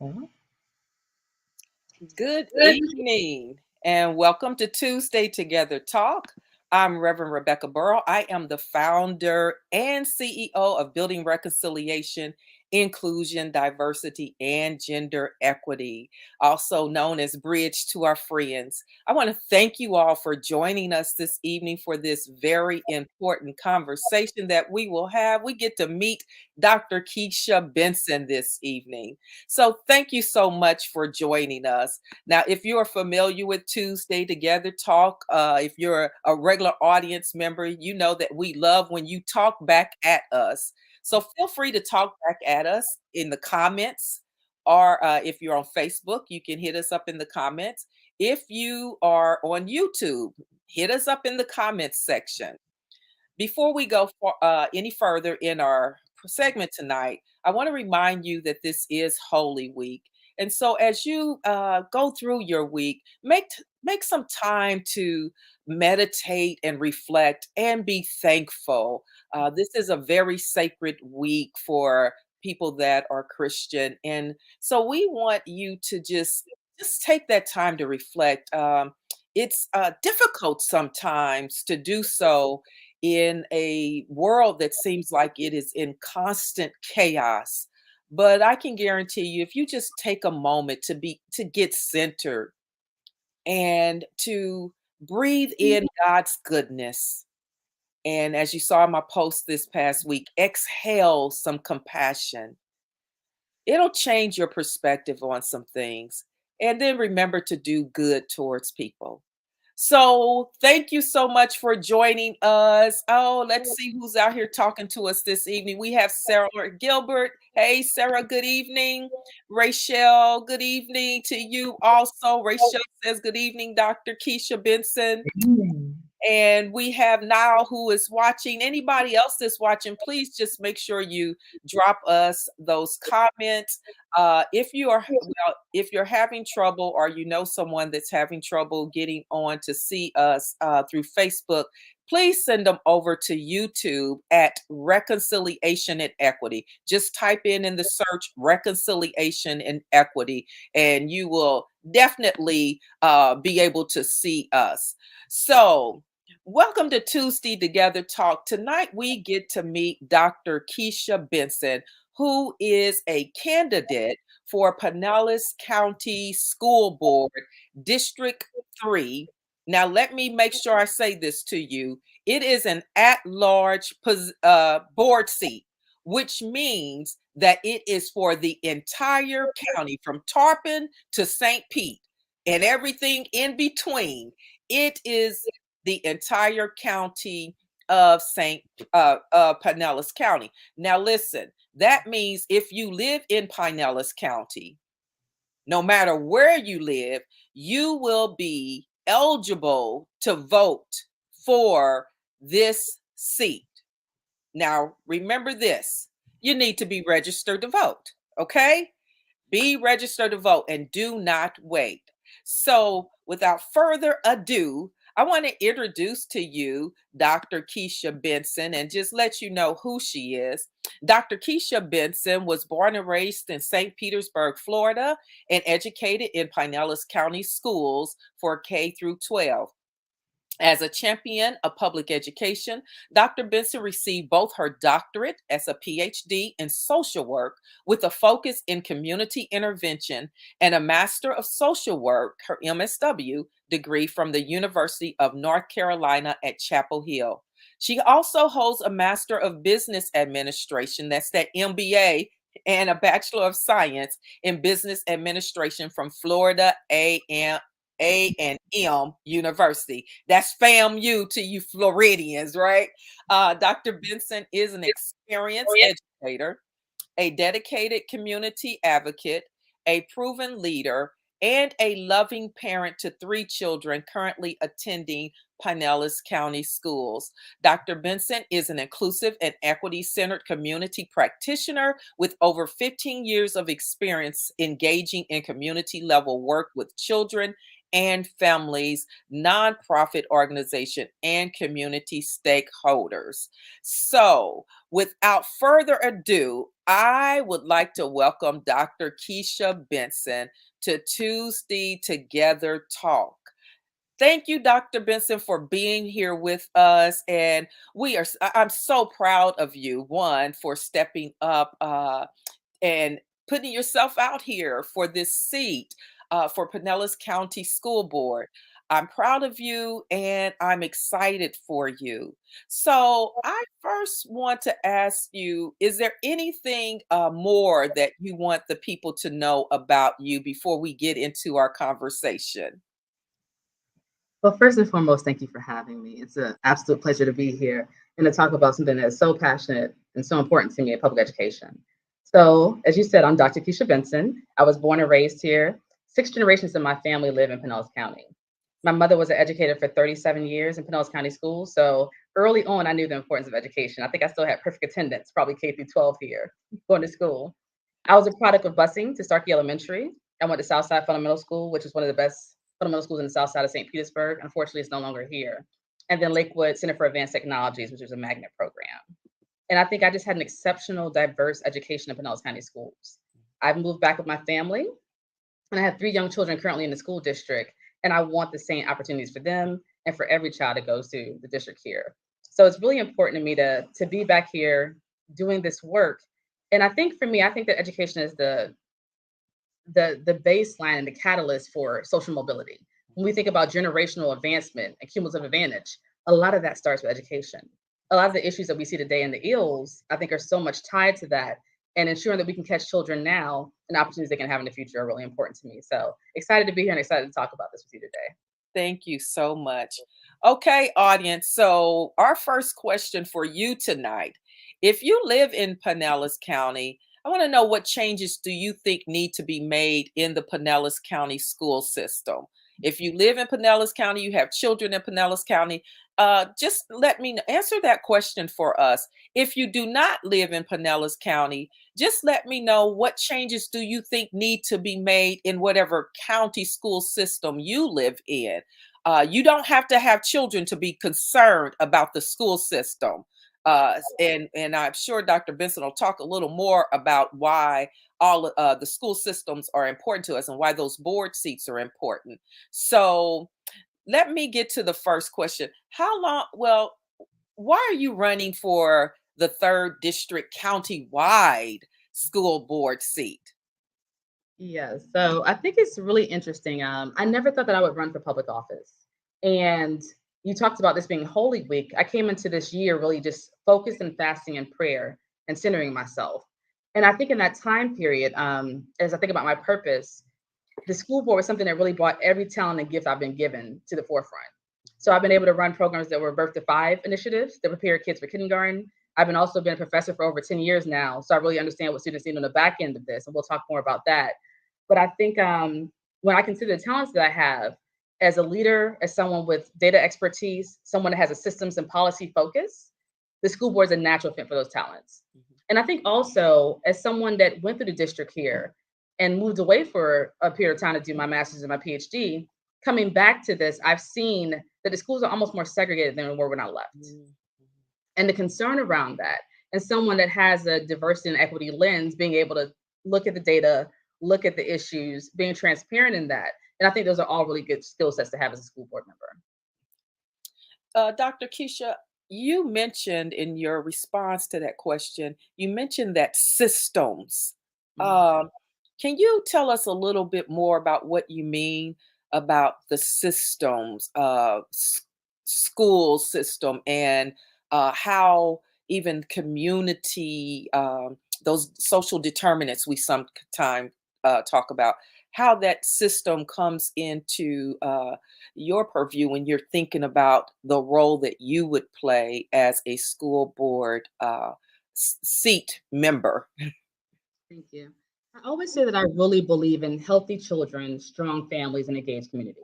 Mhm. Good evening and welcome to Tuesday Together Talk. I'm Reverend Rebecca Burrow. I am the founder and CEO of Building Reconciliation, Inclusion, Diversity, and Gender Equity, also known as Bridge to Our Friends. I want to thank you all for joining us this evening for this very important conversation that we will have. We get to meet Dr. Keesha Benson this evening. So thank you so much for joining us. Now, if you are familiar with Tuesday Together Talk, if you're a regular audience member, you know that we love when you talk back at us. So feel free to talk back at us in the comments, or if you're on Facebook, you can hit us up in the comments. If you are on YouTube, hit us up in the comments section. Before we go any further in our segment tonight, I want to remind you that this is Holy Week. And so as you go through your week, make some time to meditate and reflect and be thankful. This is a very sacred week for people that are Christian. And so we want you to just take that time to reflect. It's difficult sometimes to do so in a world that seems like it is in constant chaos. But I can guarantee you, if you just take a moment to get centered and to breathe in God's goodness, and as you saw in my post this past week, exhale some compassion, it'll change your perspective on some things. And then remember to do good towards people. So thank you so much for joining us. Oh, let's see who's out here talking to us this evening. We have Sarah Gilbert. Hey, Sarah, good evening. Rachel, good evening to you also. Rachel says good evening, Dr. Keesha Benson. Mm. And we have Niall who is watching. Anybody else that's watching, please just make sure you drop us those comments. If you're having trouble or you know someone that's having trouble getting on to see us through Facebook, please send them over to YouTube at Reconciliation and Equity. Just type in the search Reconciliation and Equity, and you will definitely be able to see us. So, welcome to Tuesday Together Talk. Tonight we get to meet Dr. Keesha Benson, who is a candidate for Pinellas County School Board District 3. Now, let me make sure I say this to you. It is an at-large board seat, which means that it is for the entire county from Tarpon to St. Pete and everything in between. It is the entire county of Pinellas County. Now, listen, that means if you live in Pinellas County, no matter where you live, you will be eligible to vote for this seat. Now, remember this, you need to be registered to vote, okay? Be registered to vote and do not wait. So, without further ado, I want to introduce to you Dr. Keesha Benson and just let you know who she is. Dr. Keesha Benson was born and raised in St. Petersburg, Florida, and educated in Pinellas County schools for K through 12. As a champion of public education, Dr. Benson received both her doctorate as a PhD in social work with a focus in community intervention and a Master of Social Work, her MSW degree from the University of North Carolina at Chapel Hill. She also holds a Master of Business Administration, that's that MBA, and a Bachelor of Science in Business Administration from Florida A&M A&M University. That's FAMU to you Floridians, right? Dr. Benson is an experienced educator, a dedicated community advocate, a proven leader, and a loving parent to three children currently attending Pinellas County schools. Dr. Benson is an inclusive and equity centered community practitioner with over 15 years of experience engaging in community level work with children and families, nonprofit organization, and community stakeholders. So, without further ado, I would like to welcome Dr. Keesha Benson to Tuesday Together Talk. Thank you, Dr. Benson, for being here with us. And I'm so proud of you, one, for stepping up and putting yourself out here for this seat for Pinellas County School Board. I'm proud of you and I'm excited for you. So, I first want to ask you, is there anything more that you want the people to know about you before we get into our conversation? Well, first and foremost, thank you for having me. It's an absolute pleasure to be here and to talk about something that is so passionate and so important to me in public education. So, as you said, I'm Dr. Keesha Benson. I was born and raised here. Six generations of my family live in Pinellas County. My mother was an educator for 37 years in Pinellas County schools. So, early on, I knew the importance of education. I think I still had perfect attendance, probably K through 12 here, going to school. I was a product of busing to Starkey Elementary. I went to Southside Fundamental School, which is one of the best fundamental schools in the south side of St. Petersburg. Unfortunately, it's no longer here. And then Lakewood Center for Advanced Technologies, which was a magnet program. And I think I just had an exceptional, diverse education in Pinellas County schools. I've moved back with my family, and I have three young children currently in the school district. And I want the same opportunities for them and for every child that goes to the district here. So it's really important to me to be back here doing this work. And I think for me, I think that education is the baseline and the catalyst for social mobility. When we think about generational advancement and cumulative advantage, a lot of that starts with education. A lot of the issues that we see today in the ills, I think, are so much tied to that. And ensuring that we can catch children now and opportunities they can have in the future are really important to me. So excited to be here and excited to talk about this with you today. Thank you so much. Okay, audience. So, our first question for you tonight, if you live in Pinellas County, I want to know, what changes do you think need to be made in the Pinellas County school system? If you live in Pinellas County, you have children in Pinellas County, just let me answer that question for us. If you do not live in Pinellas County, just let me know, what changes do you think need to be made in whatever county school system you live in. You don't have to have children to be concerned about the school system. And I'm sure Dr. Benson will talk a little more about why all the school systems are important to us and why those board seats are important. So let me get to the first question. How long? Well, why are you running for the third district county-wide school board seat? Yes. So I think it's really interesting. I never thought that I would run for public office. And you talked about this being Holy Week. I came into this year really just focused and fasting and prayer and centering myself. And I think in that time period, as I think about my purpose, the school board was something that really brought every talent and gift I've been given to the forefront. So I've been able to run programs that were Birth to Five initiatives that prepare kids for kindergarten. I've been also been a professor for over 10 years now. So I really understand what students need on the back end of this. And we'll talk more about that. But I think when I consider the talents that I have as a leader, as someone with data expertise, someone that has a systems and policy focus, the school board is a natural fit for those talents. Mhm. And I think also, as someone that went through the district here and moved away for a period of time to do my master's and my PhD, coming back to this, I've seen that the schools are almost more segregated than we were when I left. Mhm. And the concern around that, and someone that has a diversity and equity lens, being able to look at the data, look at the issues, being transparent in that. And I think those are all really good skill sets to have as a school board member. Dr. Keisha, you mentioned in your response to that question, you mentioned that systems. Mhm. Um, can you tell us a little bit more about what you mean about the systems, school system, and how even community, those social determinants we sometimes talk about, how that system comes into your purview when you're thinking about the role that you would play as a school board seat member. Thank you. I always say that I really believe in healthy children, strong families, and engaged communities.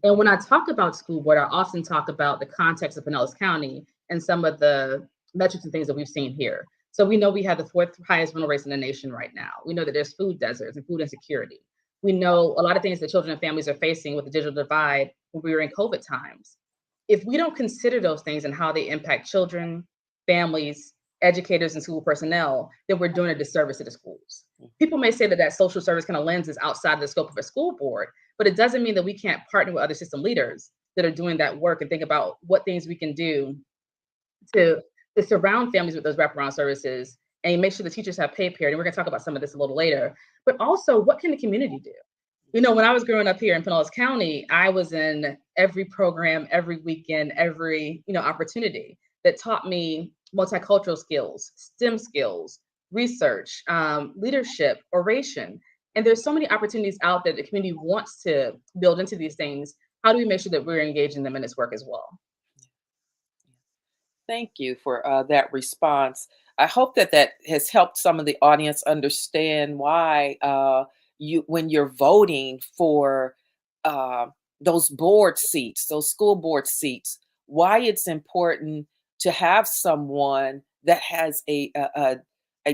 And when I talk about school board, I often talk about the context of Pinellas County and some of the metrics and things that we've seen here. So we know we have the fourth highest rental rates in the nation right now. We know that there's food deserts and food insecurity. We know a lot of things that children and families are facing with the digital divide when we were in COVID times. If we don't consider those things and how they impact children, families, educators, and school personnel, then we're doing a disservice to the schools. People may say that that social service kind of lens is outside of the scope of a school board, but it doesn't mean that we can't partner with other system leaders that are doing that work and think about what things we can do to, to surround families with those wraparound services and make sure the teachers have pay parity. And we're going to talk about some of this a little later. But also, what can the community do? You know, when I was growing up here in Pinellas County, I was in every program, every weekend, every opportunity that taught me multicultural skills, STEM skills, research, leadership, oration. And there's so many opportunities out there that the community wants to build into these things. How do we make sure that we're engaging them in this work as well? Thank you for that response. I hope that that has helped some of the audience understand why when you're voting for uh, those board seats, those school board seats, why it's important to have someone that has a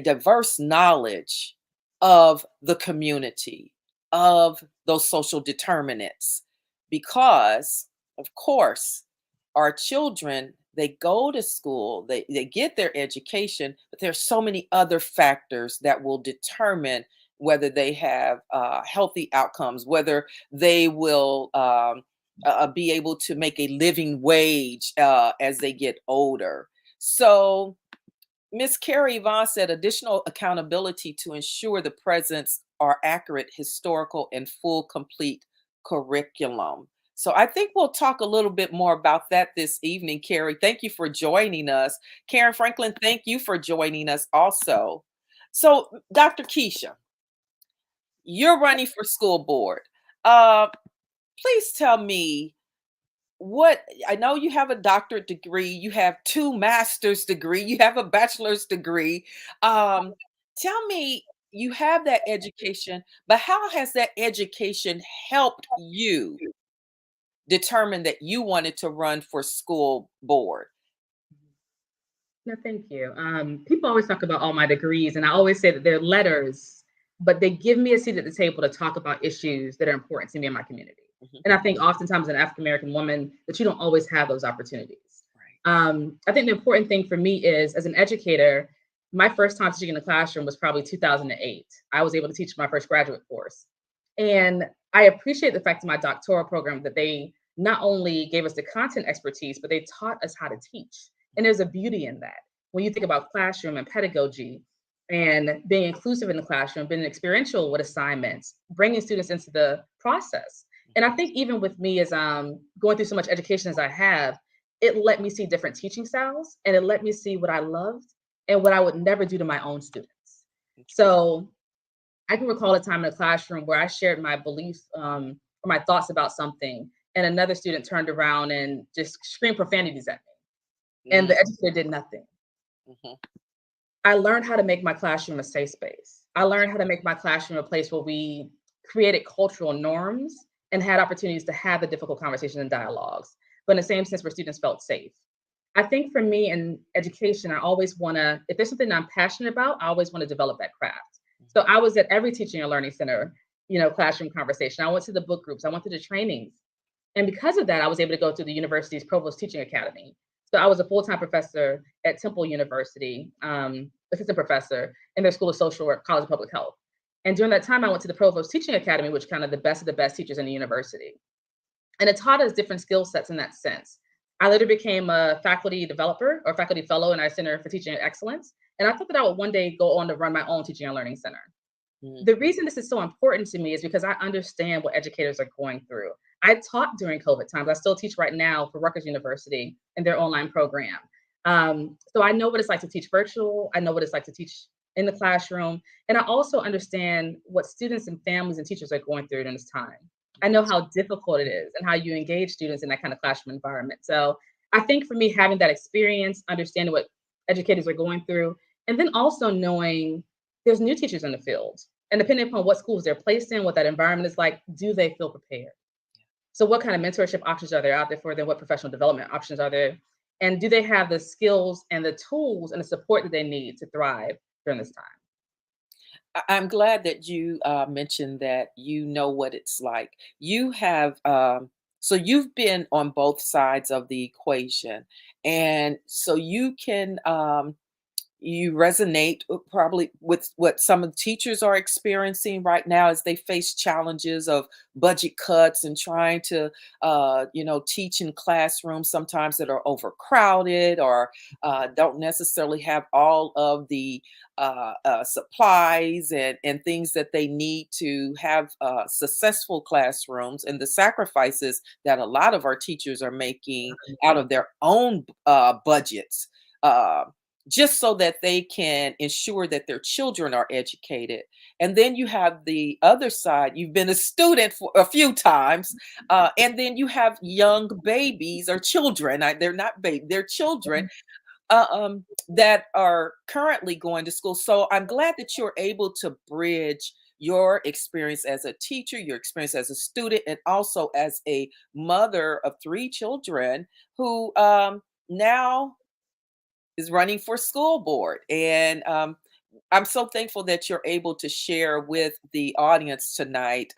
diverse knowledge of the community, of those social determinants, because, of course, our children, they go to school, they get their education, but there's so many other factors that will determine whether they have healthy outcomes, whether they will be able to make a living wage as they get older. So Miss Carrie Yvonne said additional accountability to ensure the presence are accurate, historical, and full, complete curriculum. So I think we'll talk a little bit more about that this evening, Carrie. Thank you for joining us. Karen Franklin, thank you for joining us also. So, Dr. Keesha, you're running for school board. Uh, please tell me what I know. You have a doctorate degree, you have two master's degree, you have a bachelor's degree. Tell me, you have that education, but how has that education helped you determine that you wanted to run for school board? No, thank you. People always talk about all my degrees, and I always say that they're letters, but they give me a seat at the table to talk about issues that are important to me and my community. Mhm. And I think oftentimes, as an African American woman, that you don't always have those opportunities. Right. I think the important thing for me is, as an educator, my first time teaching in the classroom was probably 2008. I was able to teach my first graduate course. And I appreciate the fact in my doctoral program that they not only gave us the content expertise, but they taught us how to teach. And there's a beauty in that. When you think about classroom and pedagogy and being inclusive in the classroom, being experiential with assignments, bringing students into the process. And I think even with me as going through so much education as I have, it let me see different teaching styles and it let me see what I loved and what I would never do to my own students. So I can recall a time in a classroom where I shared my beliefs or my thoughts about something, and another student turned around and just screamed profanities at me, and Mm, the educator did nothing. mhm. I learned how to make my classroom a safe space. I learned how to make my classroom a place where we created cultural norms and had opportunities to have the difficult conversations and dialogues, but in the same sense where students felt safe. I think for me in education, I always want to, if there's something I'm passionate about, I always want to develop that craft. So I was at every teaching and learning center, classroom conversation. I went to the book groups, I went to the trainings. And because of that, I was able to go to the university's Provost Teaching Academy. So I was a full-time professor at Temple University, assistant professor in their School of Social Work, College of Public Health. And during that time, I went to the Provost Teaching Academy, which kind of the best teachers in the university. And it taught us different skill sets in that sense. I later became a faculty developer or faculty fellow in our Center for Teaching Excellence. And I thought that I would one day go on to run my own teaching and learning center. Mm, The reason this is so important to me is because I understand what educators are going through. I taught during COVID times. I still teach right now for Rutgers University in their online program. So I know what it's like to teach virtual. I know what it's like to teach in the classroom. And I also understand what students and families and teachers are going through during this time. I know how difficult it is and how you engage students in that kind of classroom environment. So I think for me, having that experience, understanding what educators are going through, and then also knowing there's new teachers in the field. And depending upon what schools they're placed in, what that environment is like, do they feel prepared? So what kind of mentorship options are there out there for them? What professional development options are there? And do they have the skills and the tools and the support that they need to thrive during this time? I'm glad that you mentioned that you know what it's like. You have, so you've been on both sides of the equation. And so you can, you resonate probably with what some of the teachers are experiencing right now as they face challenges of budget cuts and trying to teach in classrooms sometimes that are overcrowded or don't necessarily have all of the supplies and things that they need to have successful classrooms, and the sacrifices that a lot of our teachers are making out of their own budgets, uh, just so that they can ensure that their children are educated. And then you have the other side. You've been a student for a few times, and then you have young babies or children. They're not baby, they're children that are currently going to school. So I'm glad that you're able to bridge your experience as a teacher, your experience as a student, and also as a mother of three children who now is running for school board. And I'm so thankful that you're able to share with the audience tonight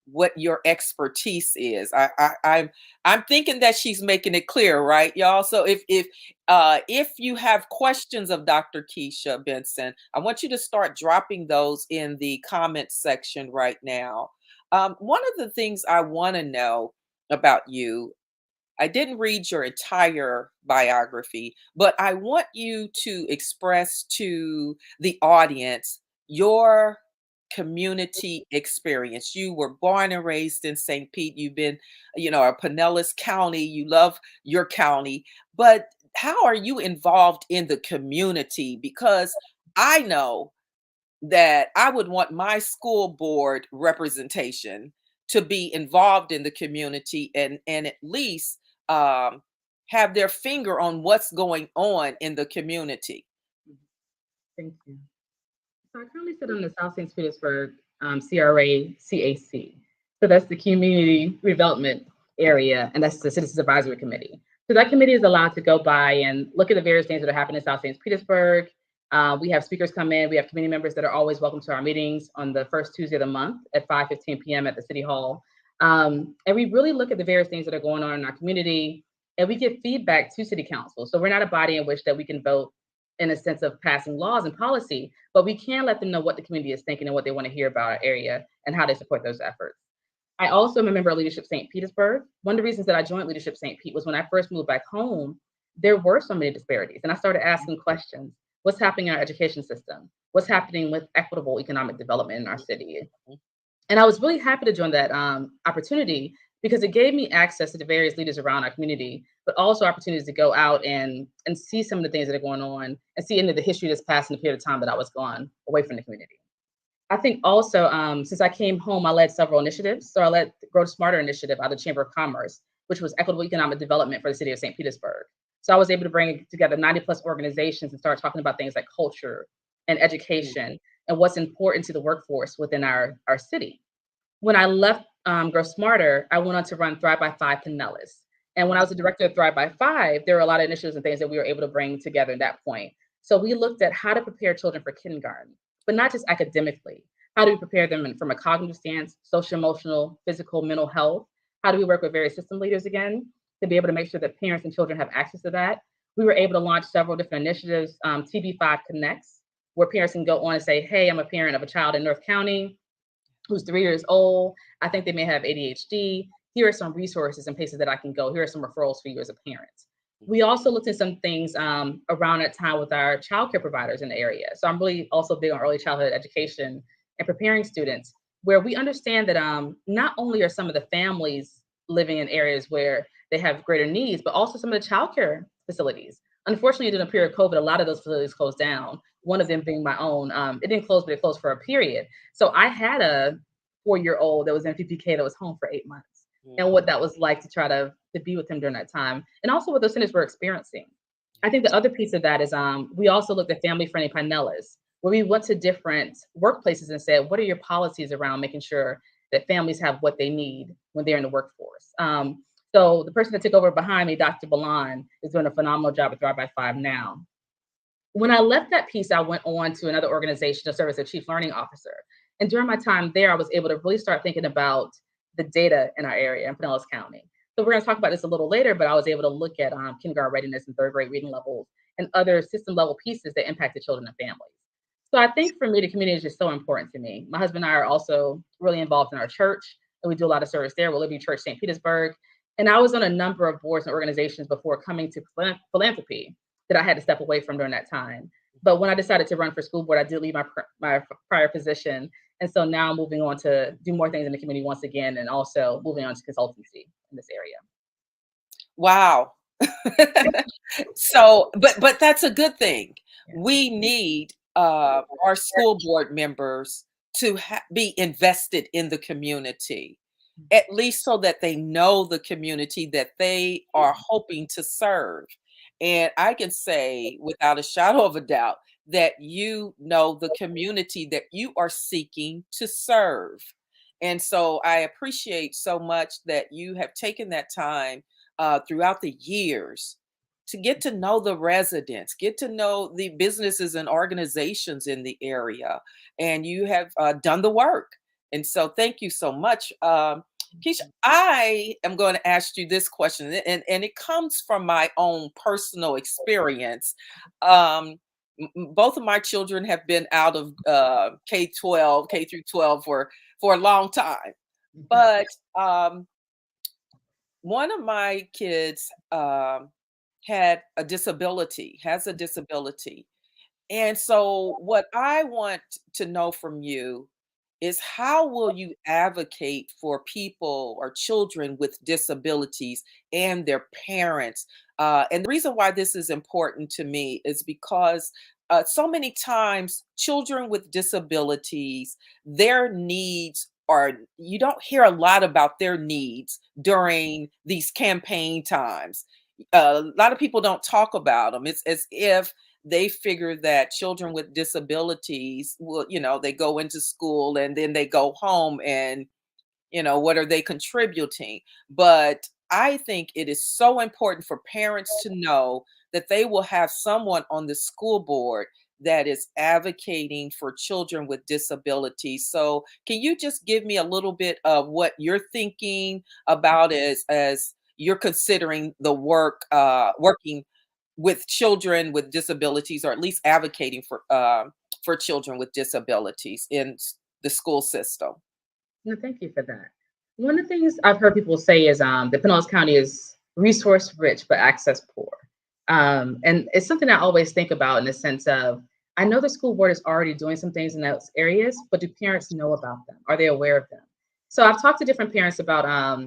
what your expertise is. I'm thinking that she's making it clear, right, y'all? So if you have questions of Dr. Keesha Benson, I want you to start dropping those in the comment section right now. One of the things I want to know about you, I didn't read your entire biography, but I want you to express to the audience your community experience. You were born and raised in St. Pete. You've been, a Pinellas County. You love your county, but how are you involved in the community? Because I know that I would want my school board representation to be involved in the community and at least have their finger on what's going on in the community. Thank you. So I currently sit on the South St. Petersburg CRA CAC. So that's the Community Redevelopment Area, and that's the Citizens Advisory Committee. So that committee is allowed to go by and look at the various things that are happening in South St. Petersburg. We have speakers come in. We have committee members that are always welcome to our meetings on the first Tuesday of the month at 5:15 p.m. at the City Hall. And we really look at the various things that are going on in our community, and we give feedback to City Council. So we're not a body in which that we can vote in a sense of passing laws and policy, but we can let them know what the community is thinking and what they want to hear about our area and how they support those efforts. I also am a member of Leadership St. Petersburg. One of the reasons that I joined Leadership St. Pete was when I first moved back home, there were so many disparities. And I started asking questions. What's happening in our education system? What's happening with equitable economic development in our city? And I was really happy to join that opportunity because it gave me access to the various leaders around our community, but also opportunities to go out and see some of the things that are going on and see into the history that's passed in the period of time that I was gone away from the community. I think also, since I came home, I led several initiatives. So I led the Grow Smarter initiative out of the Chamber of Commerce, which was equitable economic development for the city of St. Petersburg. So I was able to bring together 90 plus organizations and start talking about things like culture and education and what's important to the workforce within our city. When I left Grow Smarter, I went on to run Thrive by Five Pinellas. And when I was the director of Thrive by Five, there were a lot of initiatives and things that we were able to bring together at that point. So we looked at how to prepare children for kindergarten, but not just academically. How do we prepare them from a cognitive stance, social, emotional, physical, mental health? How do we work with various system leaders again to be able to make sure that parents and children have access to that? We were able to launch several different initiatives, TB5 Connects, where parents can go on and say, hey, I'm a parent of a child in North County who's 3 years old. I think they may have ADHD. Here are some resources and places that I can go. Here are some referrals for you as a parent. We also looked at some things around that time with our childcare providers in the area. So I'm really also big on early childhood education and preparing students, where we understand that not only are some of the families living in areas where they have greater needs, but also some of the childcare facilities Unfortunately, during the period of COVID, a lot of those facilities closed down. One of them being my own. It didn't close, but it closed for a period. So I had a 4-year-old that was in PPK that was home for 8 months, and what Mhm. that was like to try to be with him during that time, and also what those centers were experiencing. I think the other piece of that is we also looked at family friendly Pinellas, where we went to different workplaces and said, what are your policies around making sure that families have what they need when they're in the workforce? So the person that took over behind me, Dr. Balan, is doing a phenomenal job at Thrive by Five now. When I left that piece, I went on to another organization to serve as a chief learning officer. And during my time there, I was able to really start thinking about the data in our area in Pinellas County. So we're going to talk about this a little later, but I was able to look at kindergarten readiness and third grade reading levels and other system level pieces that impacted children and families. So I think for me, the community is just so important to me. My husband and I are also really involved in our church, and we do a lot of service there. We're Living Church St. Petersburg. And I was on a number of boards and organizations before coming to philanthropy that I had to step away from during that time. But when I decided to run for school board, I did leave my prior position. And so now I'm moving on to do more things in the community once again, and also moving on to consultancy in this area. Wow. So, but that's a good thing. Yeah. We need our school board members to be invested in the community, at least so that they know the community that they are hoping to serve. And I can say without a shadow of a doubt that you know the community that you are seeking to serve. And so I appreciate so much that you have taken that time throughout the years to get to know the residents, get to know the businesses and organizations in the area, and you have done the work. And so, thank you so much, Keisha. I am going to ask you this question, and it comes from my own personal experience. Both of my children have been out of K through 12 for a long time, but um, one of my kids had a disability, has a disability. And so, what I want to know from you is how will you advocate for people or children with disabilities and their parents? And the reason why this is important to me is because so many times children with disabilities, their needs are, you don't hear a lot about their needs during these campaign times. A lot of people don't talk about them. It's as if they figure that children with disabilities will, they go into school and then they go home and, what are they contributing? But I think it is so important for parents to know that they will have someone on the school board that is advocating for children with disabilities. So, can you just give me a little bit of what you're thinking about as you're considering the working with children with disabilities, or at least advocating for children with disabilities in the school system? No, thank you for that. One of the things I've heard people say is that Pinellas County is resource rich but access poor. And it's something I always think about in the sense of I know the school board is already doing some things in those areas, but do parents know about them? Are they aware of them? So I've talked to different parents about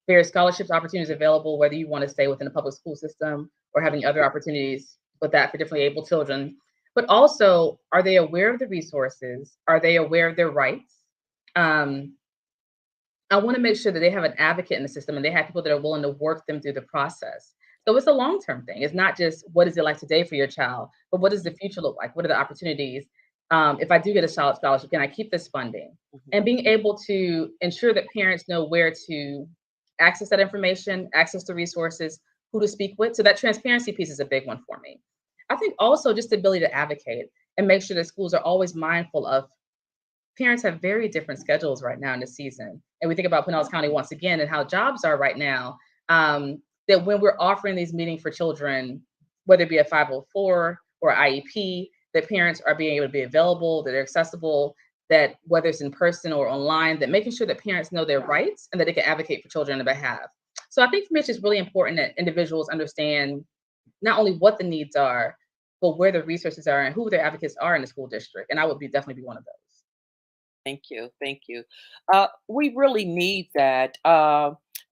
various scholarships opportunities available, whether you want to stay within the public school system or having other opportunities with that for differently able children. But also, are they aware of the resources? Are they aware of their rights? Um, I want to make sure that they have an advocate in the system and they have people that are willing to work them through the process. So it's a long term thing. It's not just what is it like today for your child, but what does the future look like? What are the opportunities? If I do get a child scholarship, can I keep this funding? Mhm. And being able to ensure that parents know where to access that information, access the resources, who to speak with. So that transparency piece is a big one for me. I think also just the ability to advocate and make sure that schools are always mindful of parents have very different schedules right now in the season. And we think about Pinellas County once again and how jobs are right now. That when we're offering these meetings for children, whether it be a 504 or IEP, that parents are being able to be available, that they're accessible, that whether it's in person or online, that making sure that parents know their rights and that they can advocate for children on their behalf. So I think for me, it's just really important that individuals understand not only what the needs are, but where the resources are and who their advocates are in the school district. And I would be definitely be one of those. Thank you. Thank you. We really need that.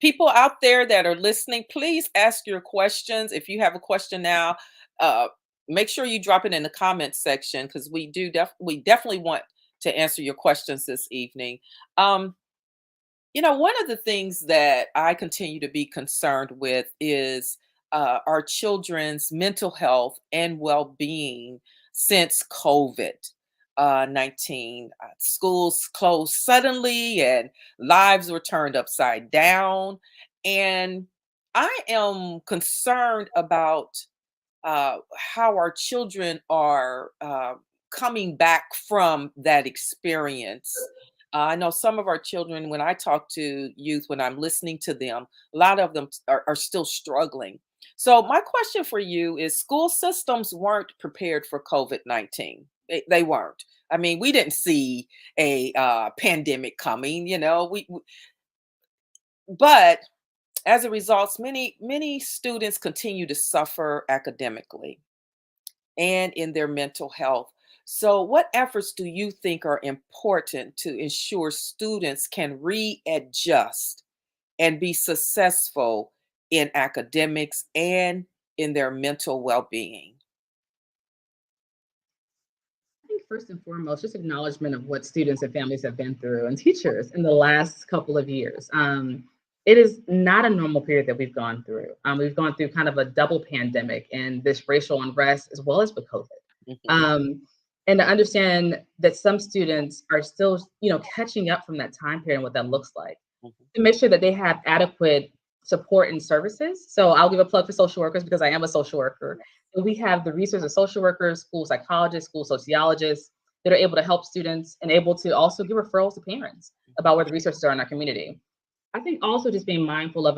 People out there that are listening, please ask your questions. If you have a question now, uh, make sure you drop it in the comment section because we definitely want to answer your questions this evening. Um, one of the things that I continue to be concerned with is our children's mental health and well being since COVID 19. Schools closed suddenly and lives were turned upside down. And I am concerned about how our children are coming back from that experience. I know some of our children, when I talk to youth, when I'm listening to them, a lot of them are still struggling. So, my question for you is school systems weren't prepared for COVID 19. They weren't. I mean, we didn't see a pandemic coming, but as a result, many students continue to suffer academically and in their mental health. So, what efforts do you think are important to ensure students can readjust and be successful in academics and in their mental well being? I think first and foremost, just acknowledgement of what students and families have been through and teachers in the last couple of years. It is not a normal period that we've gone through. We've gone through kind of a double pandemic and this racial unrest as well as with COVID. Mhm, Um, and to understand that some students are still, catching up from that time period and what that looks like mhm, to make sure that they have adequate support and services. So I'll give a plug for social workers because I am a social worker. And we have the resources of social workers, school psychologists, school sociologists that are able to help students and able to also give referrals to parents about where the resources are in our community. I think also just being mindful of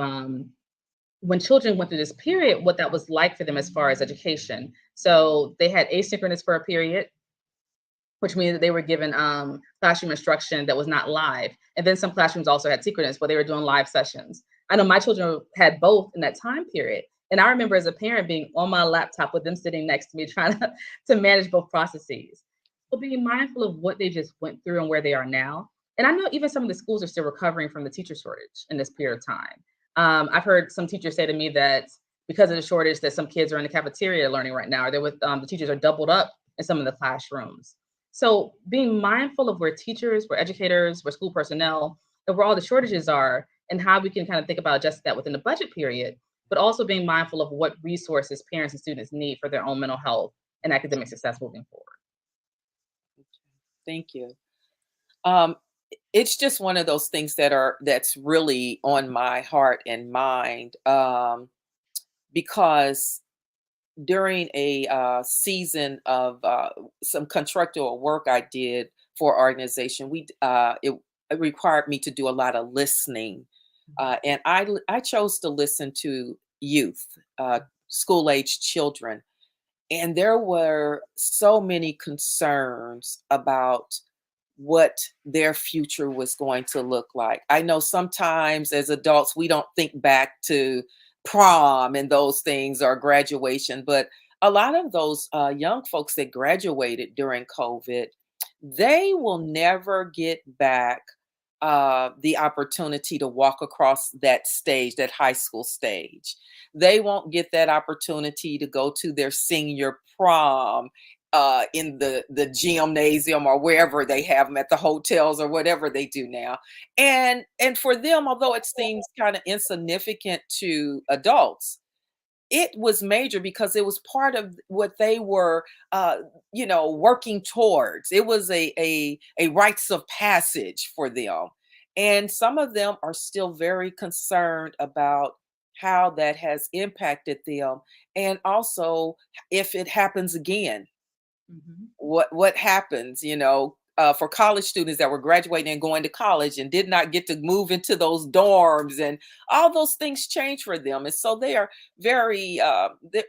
when children went through this period, what that was like for them as far as education. So they had asynchronous for a period, which means that they were given classroom instruction that was not live. And then some classrooms also had synchronous where they were doing live sessions. I know my children had both in that time period. And I remember as a parent being on my laptop with them sitting next to me trying to manage both processes. But being mindful of what they just went through and where they are now. And I know even some of the schools are still recovering from the teacher shortage in this period of time. I've heard some teachers say to me that because of the shortage, that some kids are in the cafeteria learning right now, or they're with the teachers are doubled up in some of the classrooms. So being mindful of where teachers, where educators, where school personnel, and where all the shortages are, and how we can kind of think about adjusting that within the budget period, but also being mindful of what resources parents and students need for their own mental health and academic success moving forward. thank you. Um, it's just one of those things that's really on my heart and mind, because during a season of some contractual work I did for organization, it required me to do a lot of listening, and I chose to listen to youth, school age children, and there were so many concerns about what their future was going to look like. I know sometimes as adults, we don't think back to prom and those things or graduation, but a lot of those young folks that graduated during COVID, they will never get back the opportunity to walk across that stage, that high school stage. They won't get that opportunity to go to their senior prom in the gymnasium or wherever they have them, at the hotels or whatever they do now. And for them, although it seems kind of insignificant to adults, it was major because it was part of what they were working towards. It was a rites of passage for them, and some of them are still very concerned about how that has impacted them, and also if it happens again, Mhm. what happens, for college students that were graduating and going to college and did not get to move into those dorms, and all those things change for them, and so they are very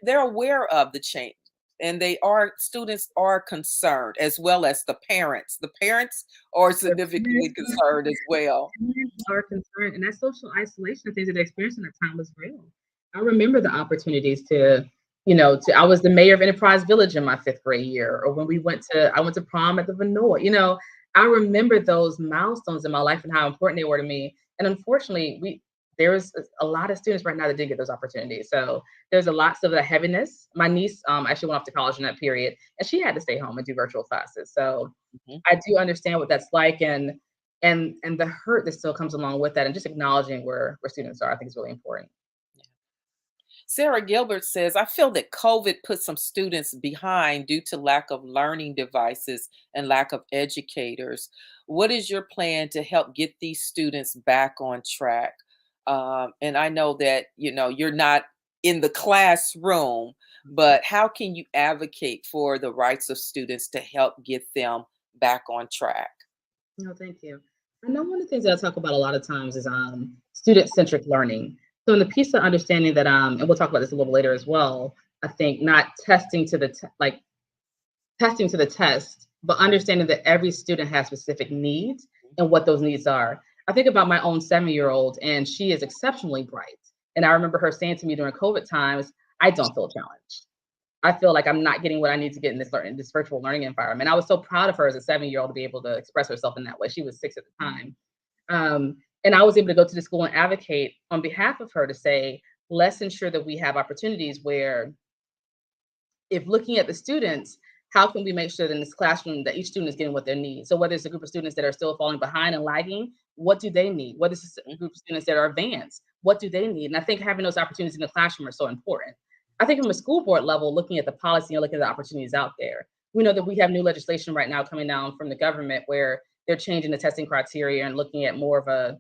they're aware of the change, and students are concerned, as well as the parents are The significantly parents concerned as well. are concerned, and that social isolation things that they experienced in that time was real. I remember the opportunities I was the mayor of Enterprise Village in my fifth grade year, or when I went to prom at the Vinoy. I remember those milestones in my life and how important they were to me. And unfortunately, there's a lot of students right now that didn't get those opportunities. So there's a lot of the heaviness. My niece actually went off to college in that period, and she had to stay home and do virtual classes. So Mhm. I do understand what that's like, and the hurt that still comes along with that, and just acknowledging where students are, I think is really important. Sarah Gilbert says, I feel that COVID put some students behind due to lack of learning devices and lack of educators. What is your plan to help get these students back on track? And I know that, you're not in the classroom, but how can you advocate for the rights of students to help get them back on track? No, thank you. I know one of the things that I talk about a lot of times is student-centric learning. So in the piece of understanding that and we'll talk about this a little later as well, I think not testing to the like testing to the test, but understanding that every student has specific needs and what those needs are. I think about my own 7-year-old, and she is exceptionally bright. And I remember her saying to me during COVID times, I don't feel challenged. I feel like I'm not getting what I need to get in this virtual learning environment. I was so proud of her as a 7-year-old to be able to express herself in that way. She was 6 at the time. And I was able to go to the school and advocate on behalf of her to say, let's ensure that we have opportunities where, if looking at the students, how can we make sure that in this classroom that each student is getting what they need? So whether it's a group of students that are still falling behind and lagging, what do they need? Whether it's a group of students that are advanced, what do they need? And I think having those opportunities in the classroom are so important. I think from a school board level, looking at the policy and looking at the opportunities out there, we know that we have new legislation right now coming down from the government where they're changing the testing criteria and looking at more of a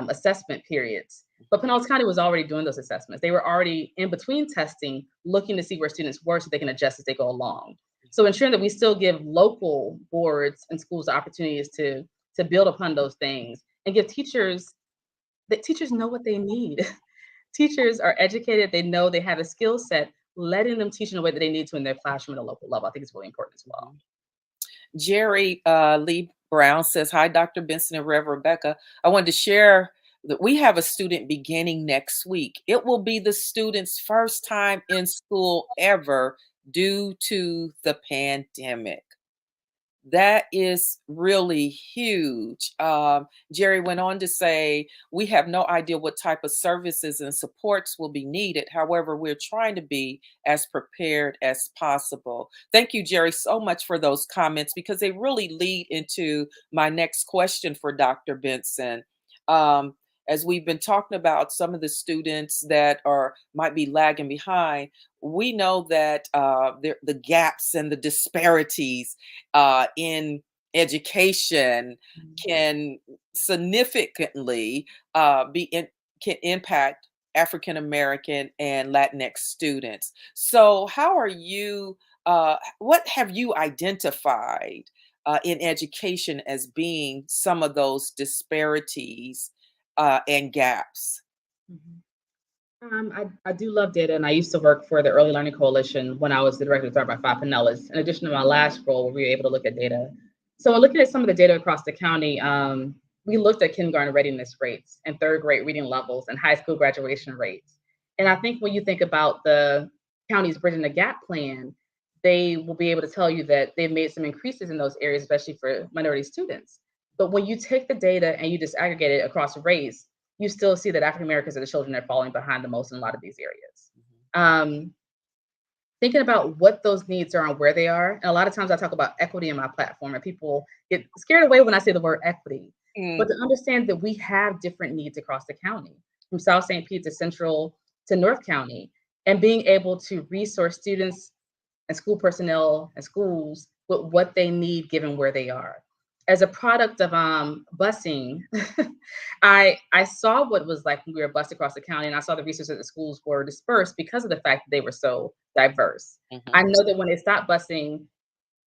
assessment periods. But Pinellas County was already doing those assessments. They were already in between testing, looking to see where students were so they can adjust as they go along. So ensuring that we still give local boards and schools opportunities to build upon those things and give teachers that teachers know what they need. Teachers are educated, they know they have a skill set, letting them teach in a way that they need to in their classroom at a local level. I think it's really important as well. Jerry Lee Brown says, Hi, Dr. Benson and Rev. Rebecca. I wanted to share that we have a student beginning next week. It will be the student's first time in school ever due to the pandemic. That is really huge. Jerry went on to say, we have no idea what type of services and supports will be needed. However, we're trying to be as prepared as possible. Thank you, Jerry, so much for those comments because they really lead into my next question for Dr. Benson. Um, as we've been talking about some of the students that might be lagging behind, we know that the gaps and the disparities in education can significantly can impact African American and Latinx students. So, how are you? What have you identified in education as being some of those disparities and gaps? Mhm. I do love data, and I used to work for the Early Learning Coalition when I was the director of Thrive by Five Pinellas. In addition to my last role, where we were able to look at data. So, looking at some of the data across the county, we looked at kindergarten readiness rates and third grade reading levels and high school graduation rates. And I think when you think about the county's Bridging the Gap plan, they will be able to tell you that they've made some increases in those areas, especially for minority students. But when you take the data and you disaggregate it across race, you still see that African Americans are the children that are falling behind the most in a lot of these areas. Um, Thinking about what those needs are and where they are. And a lot of times I talk about equity in my platform, and people get scared away when I say the word equity. But Mm, to understand that we have different needs across the county, from South St. Pete to Central to North County, and being able to resource students and school personnel and schools with what they need given where they are. As a product of busing, I saw what it was like when we were bused across the county, and I saw the resources that the schools were dispersed because of the fact that they were so diverse. I mhm, know that when they stopped busing,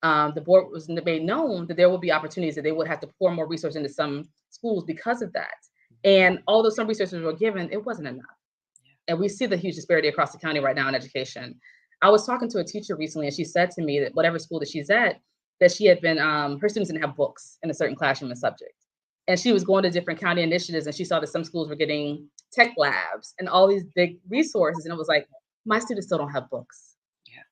the board was made known that there will be opportunities that they would have to pour more resources into some schools because of that. And although some resources were given, it wasn't enough. And we see the huge disparity across the county right now in education. I was talking to a teacher recently, and she said to me that whatever school that she's at, that she had been, her students didn't have books in a certain classroom and subject. And she was going to different county initiatives, and she saw that some schools were getting tech labs and all these big resources. And it was like, my students still don't have books, yeah.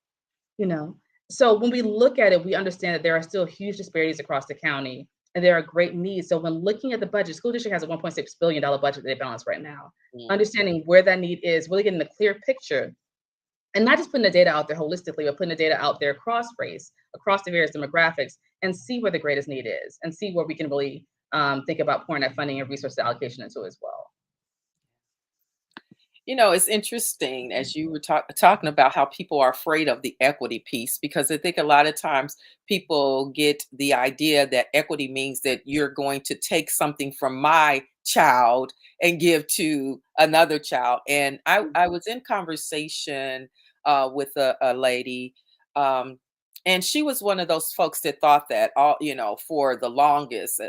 you know? So when we look at it, we understand that there are still huge disparities across the county. and there are great needs. So when looking at the budget, school district has a $1.6 billion budget that they balance right now. Mm. Understanding where that need is, really getting a clear picture, and not just putting the data out there holistically, but putting the data out there across race, across the various demographics, and see where the greatest need is, and see where we can really think about pouring that funding and resource allocation into as well. It's interesting as you were talking about how people are afraid of the equity piece, because I think a lot of times people get the idea that equity means that you're going to take something from my child and give to another child. And I was in conversation with a lady, um, and she was one of those folks that thought that for the longest,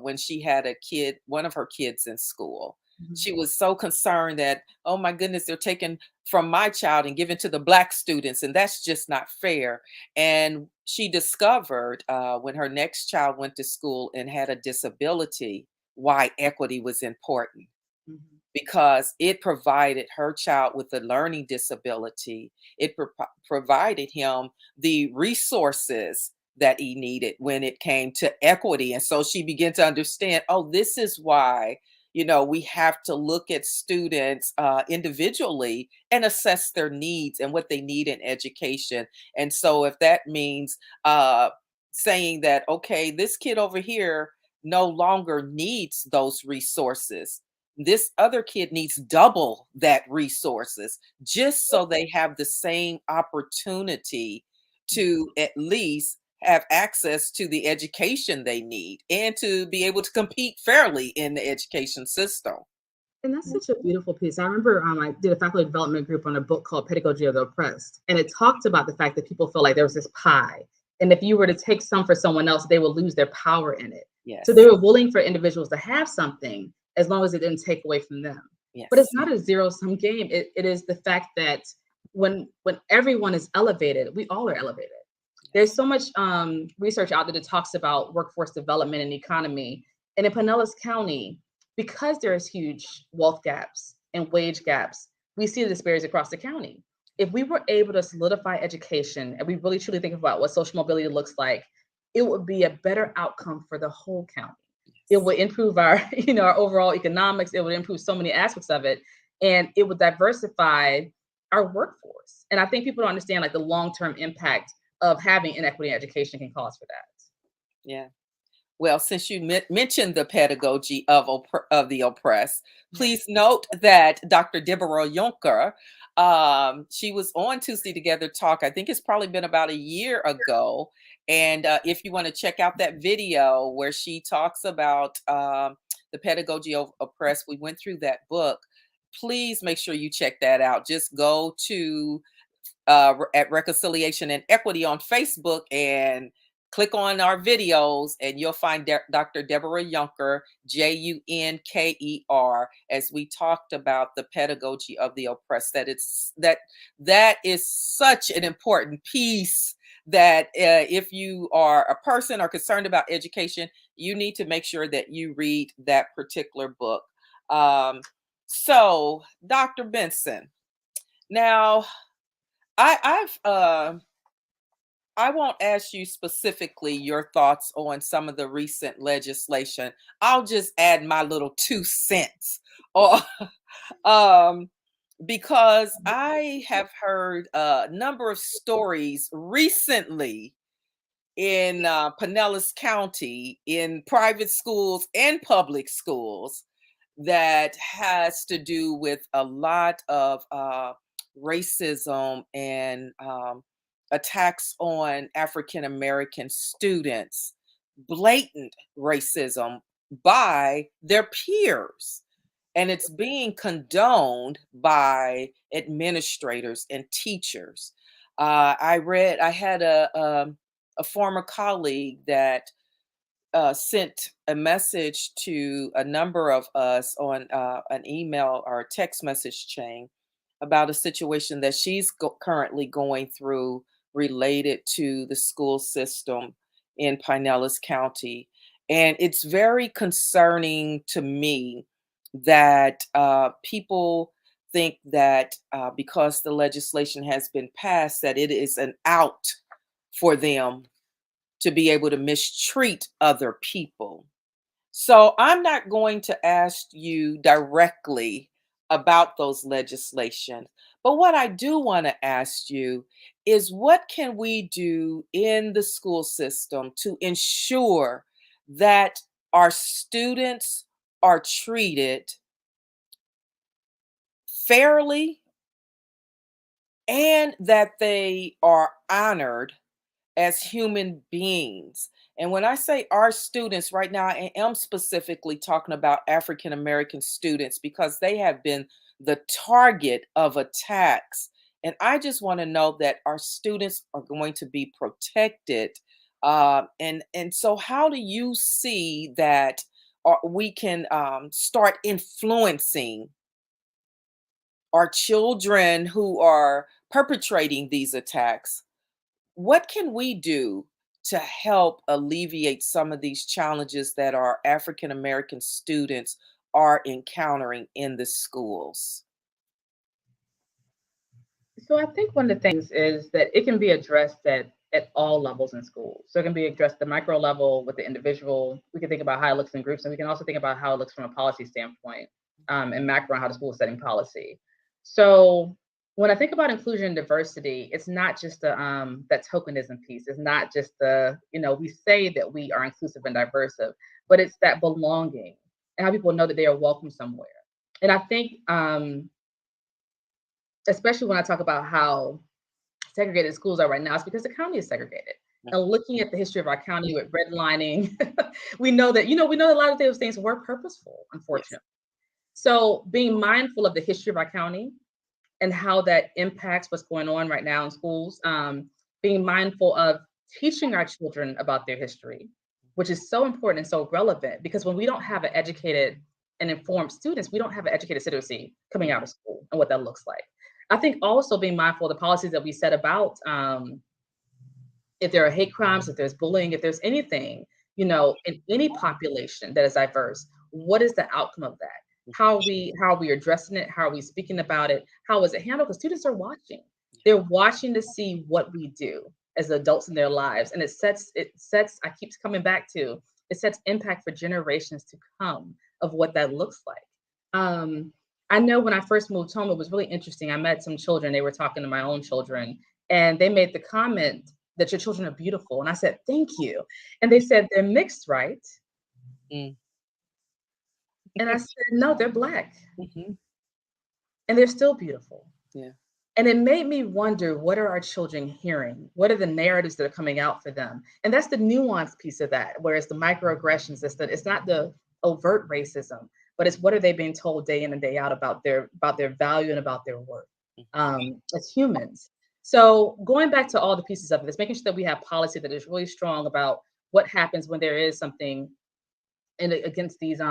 when she had a kid, one of her kids in school, Mhm. she was so concerned that, oh my goodness, they're taking from my child and giving to the black students, and that's just not fair. And she discovered when her next child went to school and had a disability, why equity was important, Mhm. because it provided her child with a learning disability. It provided him the resources that he needed when it came to equity. And so she began to understand, oh, this is why, we have to look at students individually and assess their needs and what they need in education. And so if that means saying that, okay, this kid over here no longer needs those resources, this other kid needs double that resources, just so they have the same opportunity to at least have access to the education they need and to be able to compete fairly in the education system. And that's such a beautiful piece. I remember I did a faculty development group on a book called Pedagogy of the Oppressed. And it talked about the fact that people feel like there was this pie. And if you were to take some for someone else, they would lose their power in it. So they Yes. were willing for individuals to have something as long as it didn't take away from them. But it's Yes. not a zero-sum game. It is the fact that when everyone is elevated, we all are elevated. There's Yes. so much research out there that talks about workforce development and economy. And in Pinellas County, because there's huge wealth gaps and wage gaps, we see the disparities across the county. If we were able to solidify education and we really truly think about what social mobility looks like, it would be a better outcome for the whole county. It Yes. would improve our, our overall economics. It would improve so many aspects of it, and it would diversify our workforce. And I think people don't understand like the long-term impact of having inequity in education can cause for that. Yeah. Well, since you mentioned the pedagogy of the oppressed, please Yes. note that Dr. Deborah Yonker, she was on Tuesday Together Talk. I think it's probably been about a year ago. And if you want to check out that video where she talks about the pedagogy of oppressed, we went through that book. Please make sure you check that out. Just go to at Reconciliation and Equity on Facebook and click on our videos, and you'll find Dr. Deborah Yunker, Junker, as we talked about the pedagogy of the oppressed. That is such an important piece that if you are a person or concerned about education, you need to make sure that you read that particular book. Um, so, Dr. Benson, now I won't ask you specifically your thoughts on some of the recent legislation. I'll just add my little 2 cents. Or because I have heard a number of stories recently in Pinellas County in private schools and public schools that has to do with a lot of racism and attacks on African American students, blatant racism by their peers. And it's being condoned by administrators and teachers. I had a former colleague that sent a message to a number of us on an email or a text message chain about a situation that she's currently going through related to the school system in Pinellas County. And it's very concerning to me that people think that because the legislation has been passed, that it is an out for them to be able to mistreat other people. So I'm not going to ask you directly about those legislations. But what I do want to ask you is what can we do in the school system to ensure that our students are treated fairly and that they are honored as human beings. And when I say our students right now, I am specifically talking about African American students because they have been the target of attacks. And I just want to know that our students are going to be protected. And so, how do you see that we can start influencing our children who are perpetrating these attacks? What can we do to help alleviate some of these challenges that our African American students are encountering in the schools? So I think one of the things is that it can be addressed at all levels in schools. So it can be addressed at the micro level with the individual. We can think about how it looks in groups, and we can also think about how it looks from a policy standpoint, and macro how the school is setting policy. So when I think about inclusion and diversity, it's not just the that tokenism piece. It's not just the, we say that we are inclusive and diverse, but it's that belonging and how people know that they are welcome somewhere. And I think especially when I talk about how segregated schools are right now, it's because the county is segregated. And looking at the history of our county with redlining, we know that, we know a lot of those things were purposeful, Yes. unfortunately. So being mindful of the history of our county and how that impacts what's going on right now in schools, being mindful of teaching our children about their history, which is so important and so relevant because when we don't have an educated and informed students, we don't have an educated citizenry coming out of school and what that looks like. I think also being mindful of the policies that we set about if there are hate crimes, if there's bullying, if there's anything, in any population that is diverse, what is the outcome of that? How are we addressing it? How are we speaking about it? How is it handled? Because students are watching. They're watching to see what we do as adults in their lives. And it sets, I keep coming back to, it sets impact for generations to come of what that looks like. Um, I know when I first moved home, it was really interesting. I met some children, they were talking to my own children, and they made the comment that your children are beautiful. And I said, thank you. And they said, they're mixed, right? Mm. And I said, no, they're Black Mhm. and they're still beautiful. Yeah. And it made me wonder, what are our children hearing? What are the narratives that are coming out for them? And that's the nuanced piece of that. Whereas the microaggressions, it's not the overt racism, but it's what are they being told day in and day out about their value and about their worth as humans. So going back to all the pieces of this, making sure that we have policy that is really strong about what happens when there is something against these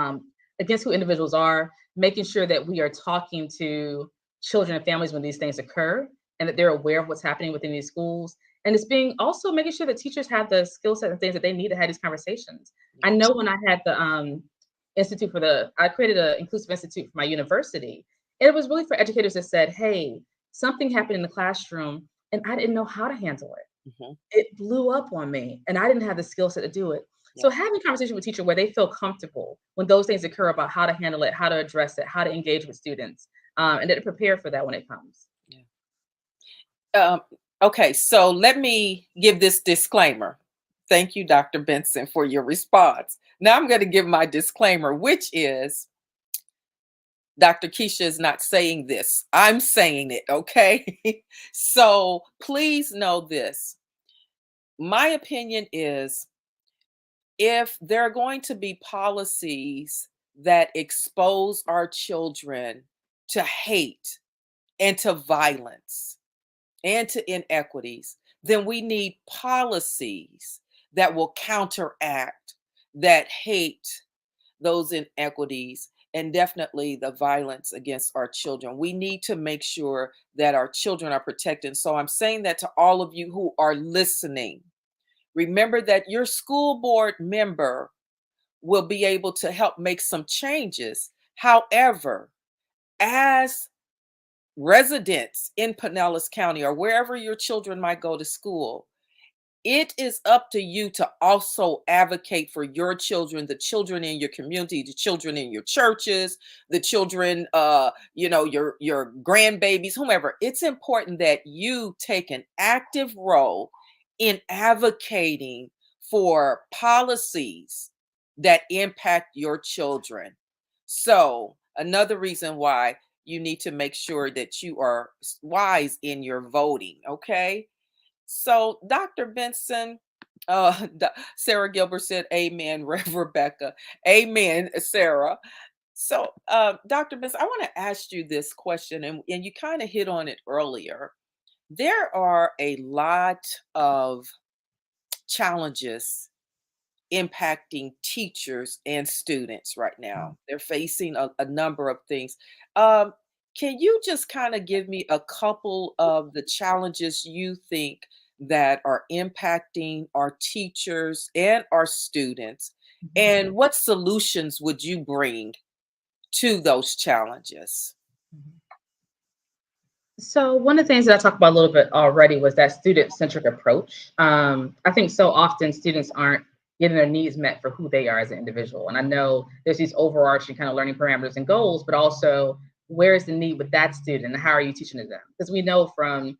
against who individuals are, making sure that we are talking to children and families when these things occur and that they're aware of what's happening within these schools. And it's being also making sure that teachers have the skill set and things that they need to have these conversations. I know when I had the I created an inclusive institute for my university. And it was really for educators that said, hey, something happened in the classroom and I didn't know how to handle it. Mhm. It blew up on me and I didn't have the skill set to do it. Yeah. So having conversation with teacher where they feel comfortable when those things occur about how to handle it, how to address it, how to engage with students, and to prepare for that when it comes. Yeah. Um, okay, so let me give this disclaimer. Thank you, Dr. Benson, for your response. Now I'm going to give my disclaimer, which is Dr. Keisha is not saying this. I'm saying it, okay? So please know this. My opinion is if there are going to be policies that expose our children to hate and to violence and to inequities, then we need policies that will counteract that hate, those inequities, and definitely the violence against our children. We need to make sure that our children are protected. So I'm saying that to all of you who are listening. Remember that your school board member will be able to help make some changes. However, as residents in Pinellas County or wherever your children might go to school, it is up to you to also advocate for your children, the children in your community, the children in your churches, the children, your grandbabies, whomever. It's important that you take an active role in advocating for policies that impact your children. So another reason why you need to make sure that you are wise in your voting. Okay, so, Dr. Benson, Sarah Gilbert said, Amen, Rev. Rebecca. Amen, Sarah. So, Dr. Benson, I want to ask you this question, and you kind of hit on it earlier. There are a lot of challenges impacting teachers and students right now. They're facing a number of things. Um, can you just kind of give me a couple of the challenges you think that are impacting our teachers and our students? Mhm. And what solutions would you bring to those challenges? Mhm. So one of the things that I talked about a little bit already was that student-centric approach. I think so often students aren't getting their needs met for who they are as an individual. And I know there's these overarching kind of learning parameters and goals, but also where is the need with that student and how are you teaching to them? Because we know from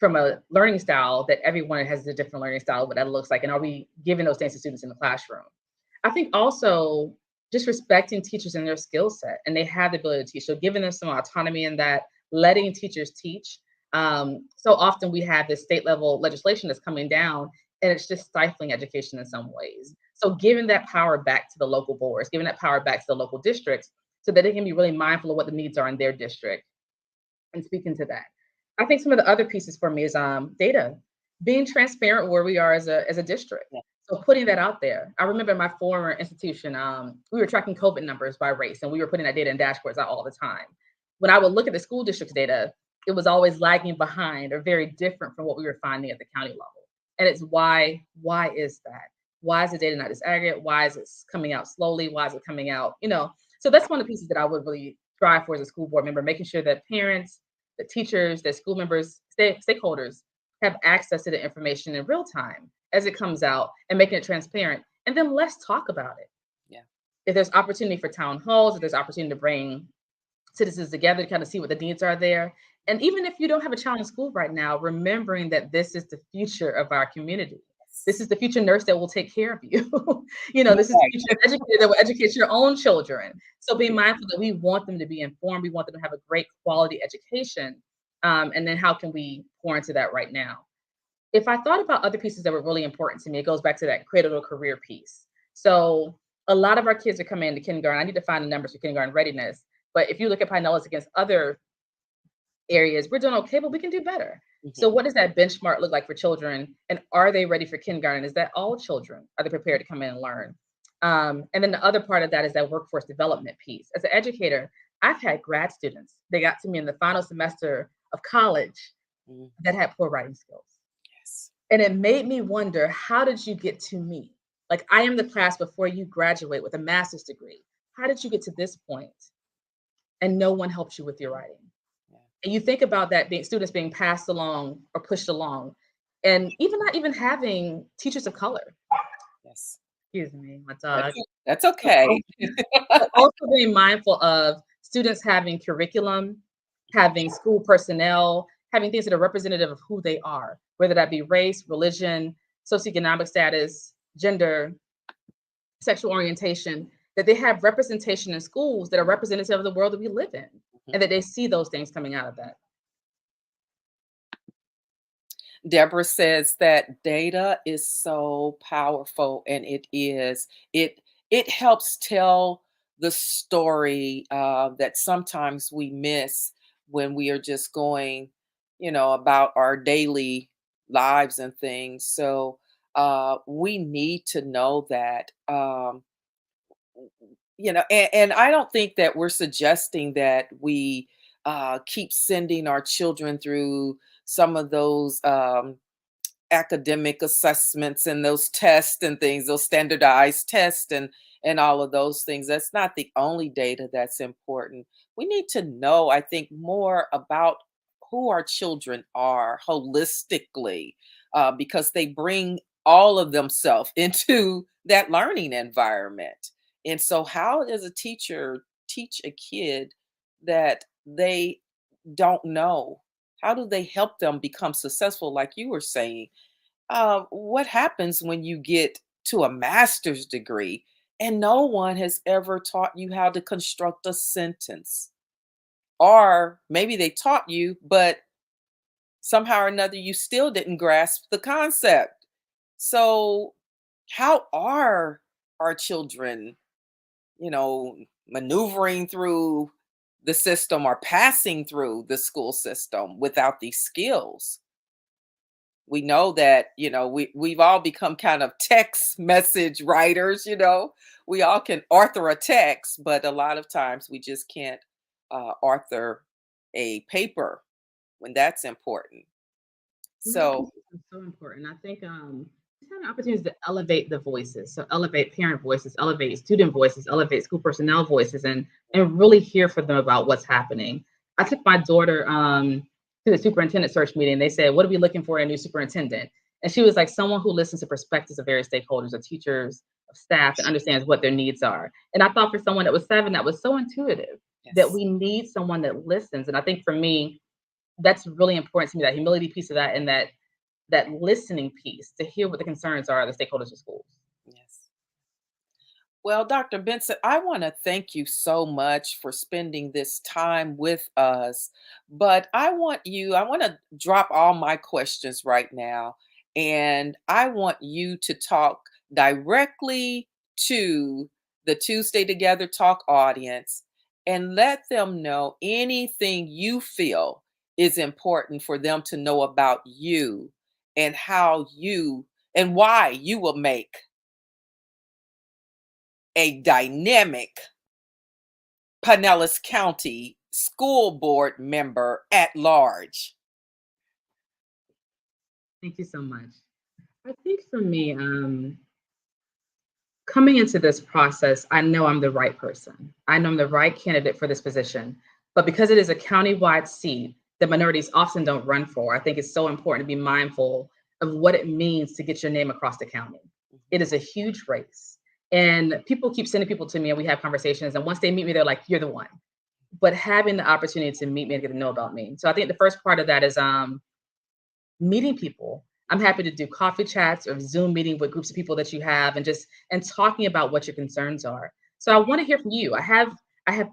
a learning style that everyone has a different learning style, what that looks like, and are we giving those things to students in the classroom? I think also just respecting teachers and their skill set, and they have the ability to teach. So giving them some autonomy in that, letting teachers teach. So often we have this state level legislation that's coming down, and it's just stifling education in some ways. So giving that power back to the local boards, giving that power back to the local districts, so that they can be really mindful of what the needs are in their district and speaking to that. I think some of the other pieces for me is data, being transparent where we are as a district. Yeah. So putting that out there. I remember my former institution, we were tracking COVID numbers by race, and we were putting that data in dashboards out all the time. When I would look at the school district's data, it was always lagging behind or very different from what we were finding at the county level. And it's why? Why is that? Why is the data not disaggregated? Why is it coming out slowly? Why is it coming out? So that's one of the pieces that I would really strive for as a school board member, making sure that parents, the teachers, the school members, stakeholders have access to the information in real time as it comes out and making it transparent. And then let's talk about it. Yeah. If there's opportunity for town halls, if there's opportunity to bring citizens together to kind of see what the needs are there. And even if you don't have a child in school right now, remembering that this is the future of our community. This is the future nurse that will take care of you. This is the Right. future educator that will educate your own children. So being mindful that we want them to be informed, we want them to have a great quality education. And then how can we pour into that right now? If I thought about other pieces that were really important to me, it goes back to that cradle to career piece. So a lot of our kids are coming into kindergarten. I need to find the numbers for kindergarten readiness. But if you look at Pinellas against other areas, we're doing okay, but we can do better. So Mhm. what does that benchmark look like for children? And are they ready for kindergarten? Is that all children? Are they prepared to come in and learn? And then the other part of that is that workforce development piece. As an educator, I've had grad students. They got to me in the final semester of college Mhm. that had poor writing skills. Yes. And it made me wonder, how did you get to me? Like, I am the class before you graduate with a master's degree. How did you get to this point and no one helps you with your writing? Yeah. And you think about that being students being passed along or pushed along, and even not even having teachers of color. Yes. Excuse me, my That's dog. that's So okay. but also being mindful of students having curriculum, having school personnel, having things that are representative of who they are, whether that be race, religion, socioeconomic status, gender, sexual orientation, that they have representation in schools that are representative of the world that we live in, Mhm. and that they see those things coming out of that. Deborah says that data is so powerful, and it helps tell the story that sometimes we miss when we are just going, about our daily lives and things. So we need to know that. And I don't think that we're suggesting that we keep sending our children through some of those academic assessments and those tests and things, those standardized tests and all of those things. That's not the only data that's important. We need to know, I think, more about who our children are holistically. because they bring all of themselves into that learning environment. And so, how does a teacher teach a kid that they don't know? How do they help them become successful, like you were saying? What happens when you get to a master's degree and no one has ever taught you how to construct a sentence? Or maybe they taught you, but somehow or another you still didn't grasp the concept. So, how are our children, you know, maneuvering through the system or passing through the school system without these skills? We know that, we've all become kind of text message writers. We all can author a text, but a lot of times we just can't author a paper when that's important. So, Communication is so important. I think just having opportunities to elevate the voices, so elevate parent voices, elevate student voices, elevate school personnel voices, and really hear from them about what's happening. I took my daughter to the superintendent search meeting. They said, "What are we looking for in a new superintendent?" And she was like, "Someone who listens to perspectives of various stakeholders, of teachers, of staff, and understands what their needs are." And I thought for someone that was 7, that was so intuitive that yes. we need someone that listens. And I think for me, that's really important to me, that humility piece of that, and that listening piece to hear what the concerns are of the stakeholders of schools. Yes. Well, Dr. Benson, I want to thank you so much for spending this time with us. But I want to drop all my questions right now. And I want you to talk directly to the Tuesday Together Talk audience and let them know anything you feel is important for them to know about you and how you and why you will make a dynamic Pinellas County School Board member at large. Thank you so much. I think for me, coming into this process, I know I'm the right person. I know I'm the right candidate for this position. But because it is a county-wide seat that minorities often don't run for, I think it's so important to be mindful of what it means to get your name across the county. It is a huge race. And people keep sending people to me and we have conversations. And once they meet me, they're like, "You're the one." But having the opportunity to meet me and get to know about me. So I think the first part of that is meeting people. I'm happy to do coffee chats or Zoom meeting with groups of people that you have, and just and talking about what your concerns are. So I want to hear from you. I have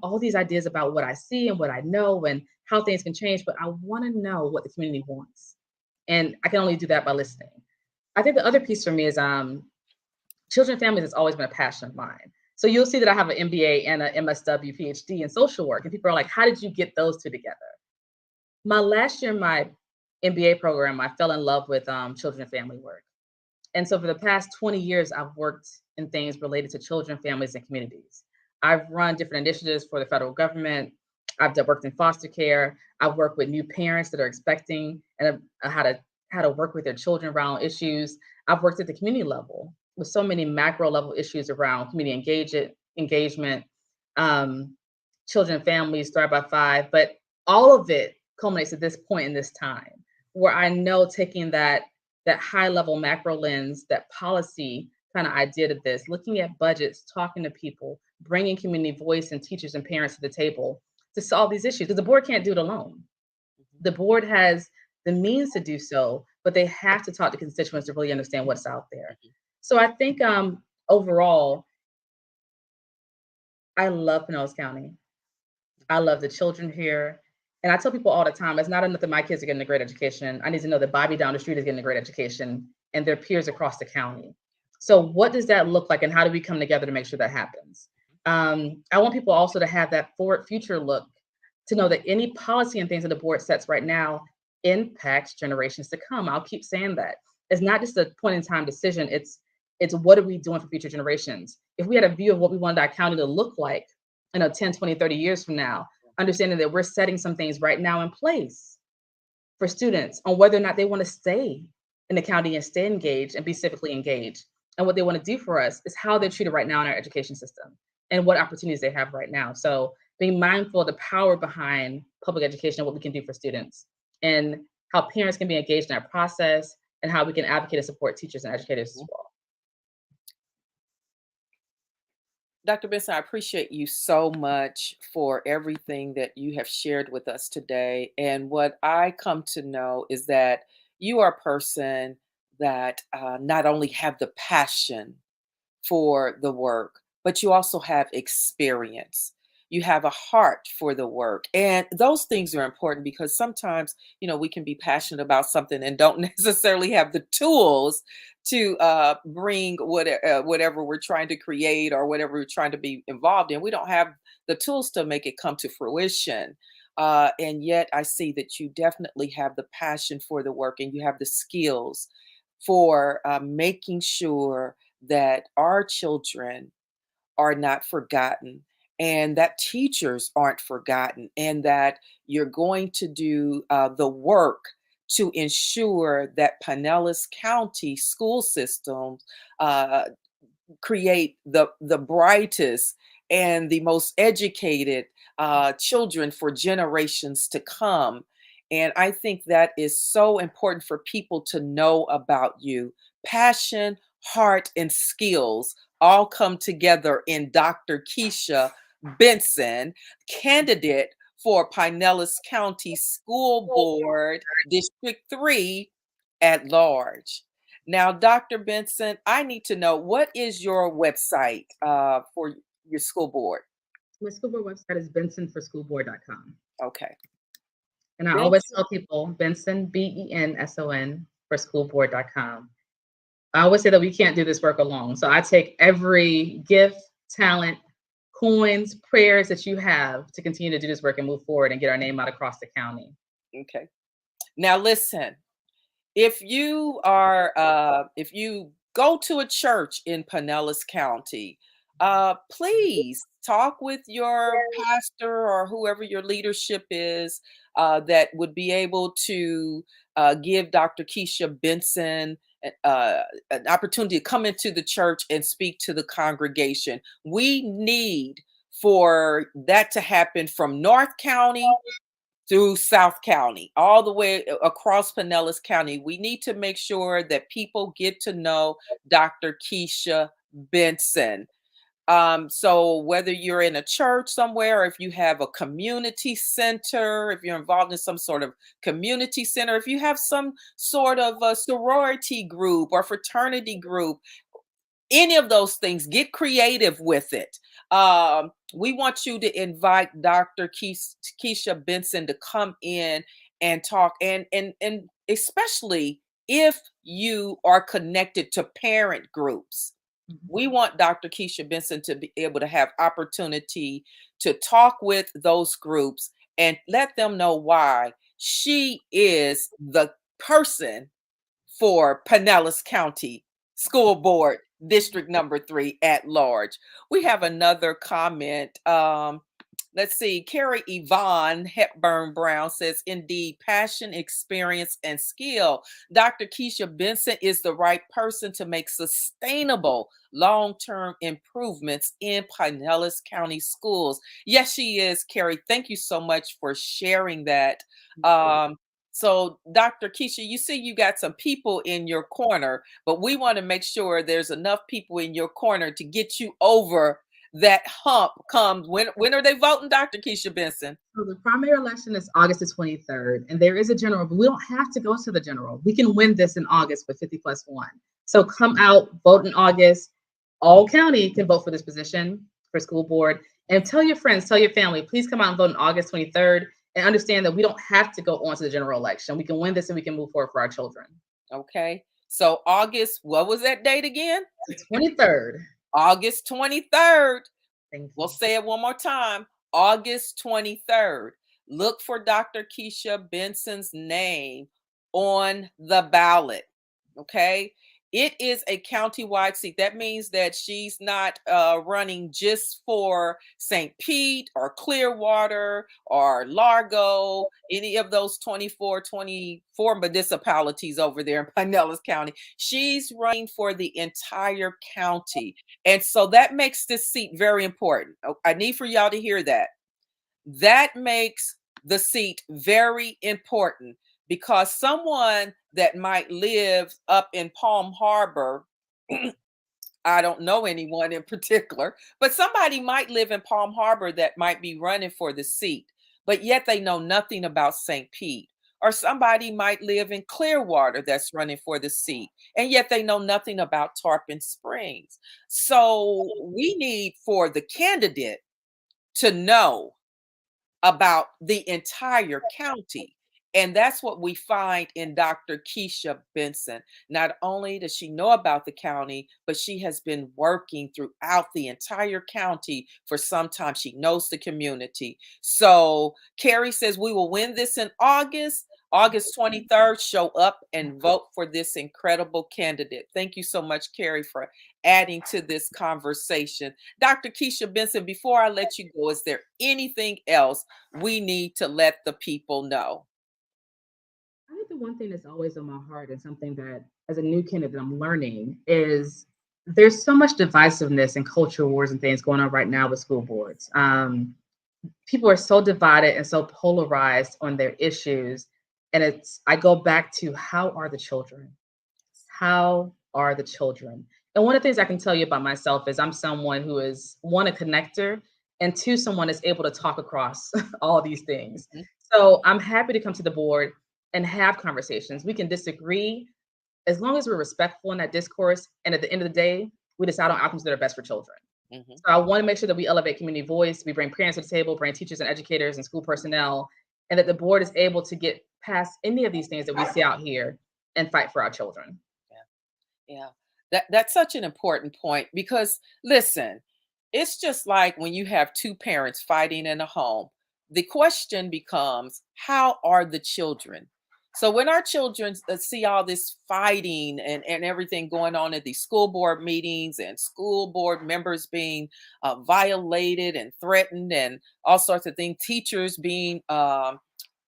all these ideas about what I see and what I know and how things can change, but I want to know what the community wants. And I can only do that by listening. I think the other piece for me is children and families has always been a passion of mine. So you'll see that I have an MBA and an MSW PhD in social work. And people are like, "How did you get those two together?" My last year in my MBA program, I fell in love with children and family work. And so for the past 20 years, I've worked in things related to children, families, and communities. I've run different initiatives for the federal government. Worked in foster care. I've worked with new parents that are expecting and how to work with their children around issues. I've worked at the community level with so many macro level issues around community engagement, um, children and families, Thrive by Five. But all of it culminates at this point in this time where I know taking that high level macro lens, that policy kind of idea to this, looking at budgets, talking to people, bringing community voice and teachers and parents to the table to solve these issues, because the board can't do it alone. Mhm. The board has the means to do so, but they have to talk to constituents to really understand what's out there. Mhm. So I think overall, I love Pinellas County. I love the children here. And I tell people all the time, it's not enough that my kids are getting a great education. I need to know that Bobby down the street is getting a great education and their peers across the county. So what does that look like and how do we come together to make sure that happens? I want people also to have that forward future look, to know that any policy and things that the board sets right now impacts generations to come. I'll keep saying that. It's not just a point in time decision. It's what are we doing for future generations? If we had a view of what we wanted our county to look like, 10, 20, 30 years from now, understanding that we're setting some things right now in place for students on whether or not they want to stay in the county and stay engaged and be civically engaged. And what they want to do for us is how they're treated right now in our education system and what opportunities they have right now. So being mindful of the power behind public education and what we can do for students and how parents can be engaged in our process, and how we can advocate and support teachers and educators as well. Dr. Benson, I appreciate you so much for everything that you have shared with us today. And what I come to know is that you are a person that not only have the passion for the work, but you also have experience. You have a heart for the work. And those things are important because sometimes, we can be passionate about something and don't necessarily have the tools to bring whatever we're trying to create or whatever we're trying to be involved in. We don't have the tools to make it come to fruition. And yet, I see that you definitely have the passion for the work and you have the skills for making sure that our children are not forgotten and that teachers aren't forgotten and that you're going to do the work to ensure that Pinellas County school systems uh, create the brightest and the most educated children for generations to come. And I think that is so important for people to know about you. Passion, heart, and skills all come together in Dr. Keesha Benson, candidate for Pinellas County School Board District 3 at large. Now, Dr. Benson, I need to know, what is your website for your school board? My school board website is bensonforschoolboard.com. Okay. And I always Benson. tell people Benson, BENSON, for schoolboard.com. I always say that we can't do this work alone. So I take every gift, talent, coins, prayers that you have to continue to do this work and move forward and get our name out across the county. Okay. Now, listen, if you go to a church in Pinellas County, please talk with your pastor or whoever your leadership is that would be able to give Dr. Keesha Benson an opportunity to come into the church and speak to the congregation. We need for that to happen from North County through South County, all the way across Pinellas County. We need to make sure that people get to know Dr. Keesha Benson. So whether you're in a church somewhere, or if you have a community center, if you're involved in some sort of community center, if you have some sort of a sorority group or fraternity group, any of those things, get creative with it. We want you to invite Dr. Keesha Benson to come in and talk, and especially if you are connected to parent groups. Mhm. We want Dr. Keesha Benson to be able to have opportunity to talk with those groups and let them know why she is the person for Pinellas County School Board District number 3 at large. We have another comment. Let's see. Carrie Yvonne Hepburn Brown says, indeed, passion, experience, and skill. Dr. Keesha Benson is the right person to make sustainable long-term improvements in Pinellas County schools. Yes, she is, Carrie. Thank you so much for sharing that. Um, so, Dr. Keesha, you see you got some people in your corner, but we want to make sure there's enough people in your corner to get you over that hump. Comes when are they voting, Dr. Keesha Benson? So the primary election is August the 23rd, and there is a general, but we don't have to go to the general. We can win this in August with 50+1. So come out, vote in August. All county can vote for this position for school board. And tell your friends, tell your family, please come out and vote on August 23rd and understand that we don't have to go on to the general election. We can win this and we can move forward for our children. Okay. So August, what was that date again? The 23rd. August 23rd. Thank We'll you. say it one more time. August 23rd. Look for Dr. Keesha Benson's name on the ballot. Okay. It is a county-wide seat. That means that she's not running just for St. Pete or Clearwater or Largo, any of those 24 municipalities over there in Pinellas County. She's running for the entire county. And so that makes this seat very important. I need for y'all to hear that. That makes the seat very important because someone that might live up in Palm Harbor, I don't know anyone in particular, but somebody might live in Palm Harbor that might be running for the seat, but yet they know nothing about St. Pete. Or somebody might live in Clearwater that's running for the seat, and yet they know nothing about Tarpon Springs. So we need for the candidate to know about the entire county. And that's what we find in Dr. Keesha Benson. Not only does she know about the county, but she has been working throughout the entire county for some time. She knows the community. So Carrie says we will win this in August. August 23rd, show up and vote for this incredible candidate. Thank you so much, Carrie, for adding to this conversation. Dr. Keesha Benson, before I let you go, is there anything else we need to let the people know? I think the one thing that's always on my heart and something that as a new candidate I'm learning is there's so much divisiveness and culture wars and things going on right now with school boards. People are so divided and so polarized on their issues. And I go back to how are the children? How are the children? And one of the things I can tell you about myself is I'm someone who is one, a connector, and two, someone that's able to talk across all these things. Mhm. So I'm happy to come to the board and have conversations. We can disagree as long as we're respectful in that discourse. And at the end of the day, we decide on outcomes that are best for children. Mhm. So I want to make sure that we elevate community voice, we bring parents to the table, bring teachers and educators and school personnel, and that the board is able to get past any of these things that we see out here and fight for our children. Yeah. That's such an important point because listen, it's just like when you have two parents fighting in a home. The question becomes, how are the children? So when our children see all this fighting and everything going on at these school board meetings and school board members being violated and threatened and all sorts of things, teachers being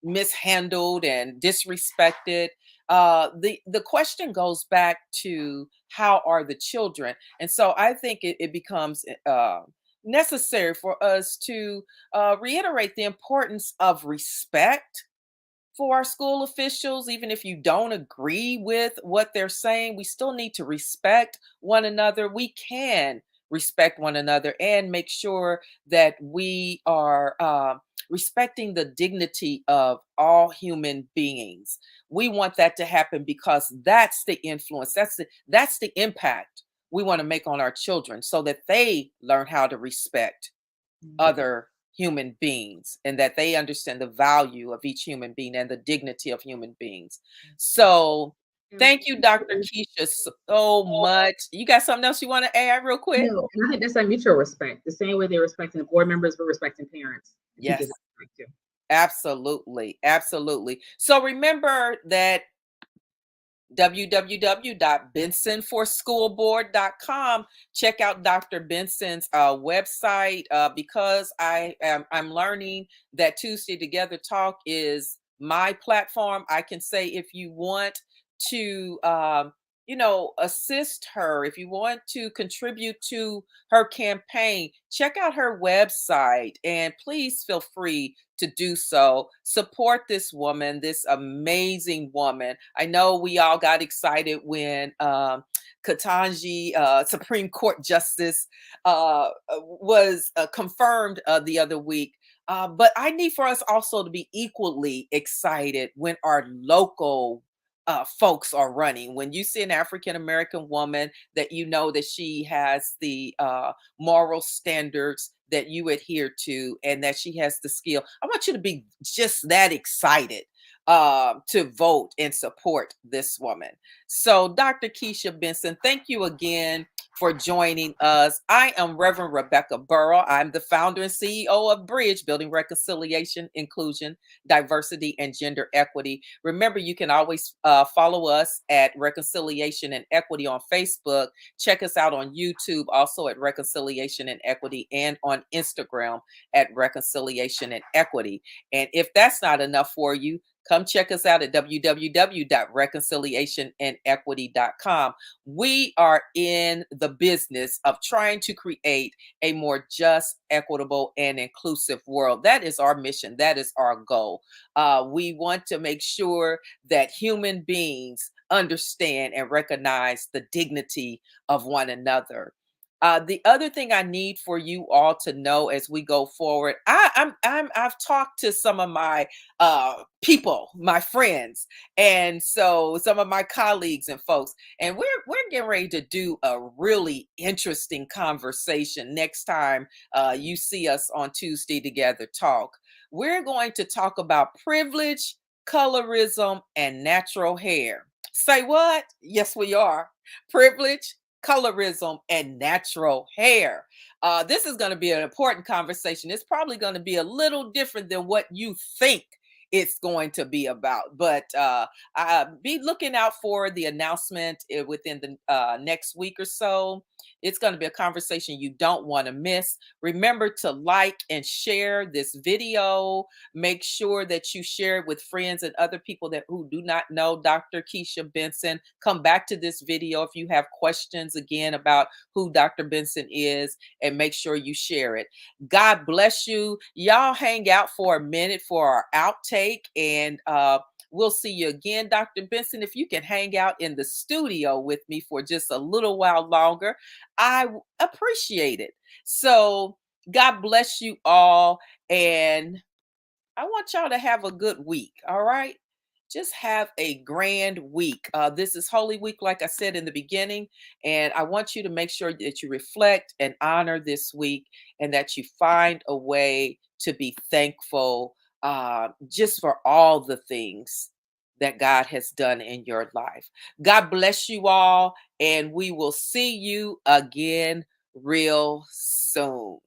mishandled and disrespected, the question goes back to how are the children. And so I think it becomes necessary for us to reiterate the importance of respect for our school officials. Even if you don't agree with what they're saying, we still need to respect one another. We can respect one another and make sure that we are respecting the dignity of all human beings. We want that to happen because that's the influence, that's the impact we want to make on our children so that they learn how to respect Mhm. other human beings and that they understand the value of each human being and the dignity of human beings. So, And thank you, Dr. Keisha, so much. You got something else you want to add real quick? no, and I think that's that mutual respect. The same way they're respecting the board members, we're respecting parents and teachers. Yes, absolutely. Absolutely. So, remember that www.bensonforschoolboard.com. Check out Dr. Benson's website because I'm learning that Tuesday Together Talk is my platform. I can say if you want to assist her, if you want to contribute to her campaign, check out her website and please feel free to do so. Support this woman, this amazing woman. I know we all got excited when Katanji, Supreme Court Justice, was confirmed the other week. But I need for us also to be equally excited when our local folks are running. When you see an African American woman that you know that she has the moral standards that you adhere to and that she has the skill, I want you to be just that excited to vote and support this woman. So, Dr. Keesha Benson, thank you again for joining us. I am Reverend Rebecca Burrow. I'm the founder and CEO of Bridge, Building Reconciliation, Inclusion, Diversity, and Gender Equity. Remember, you can always follow us at Reconciliation and Equity on Facebook. Check us out on YouTube, also at Reconciliation and Equity, and on Instagram at Reconciliation and Equity. And if that's not enough for you, come check us out at www.reconciliationandequity.com. We are in the business of trying to create a more just, equitable, and inclusive world. That is our mission. That is our goal. We want to make sure that human beings understand and recognize the dignity of one another. The other thing I need for you all to know as we go forward, I've talked to some of my people, my friends, and so some of my colleagues and folks, and we're getting ready to do a really interesting conversation next time you see us on Tuesday Together Talk. We're going to talk about privilege, colorism, and natural hair. Say what? Yes, we are. Privilege, colorism, and natural hair. This is going to be an important conversation. It's probably going to be a little different than what you think it's going to be about. But be looking out for the announcement within the next week or so. It's going to be a conversation you don't want to miss. Remember to like and share this video. Make sure that you share it with friends and other people that who do not know Dr. Keesha Benson. Come back to this video if you have questions again about who Dr. Benson is, and make sure you share it. God bless you. Y'all hang out for a minute for our outtake, and we'll see you again. Dr. Benson, if you can hang out in the studio with me for just a little while longer, I appreciate it. So God bless you all, and I want y'all to have a good week. All right. Just have a grand week. This is Holy Week, like I said in the beginning, and I want you to make sure that you reflect and honor this week, and that you find a way to be thankful just for all the things that God has done in your life. God bless you all, and we will see you again real soon.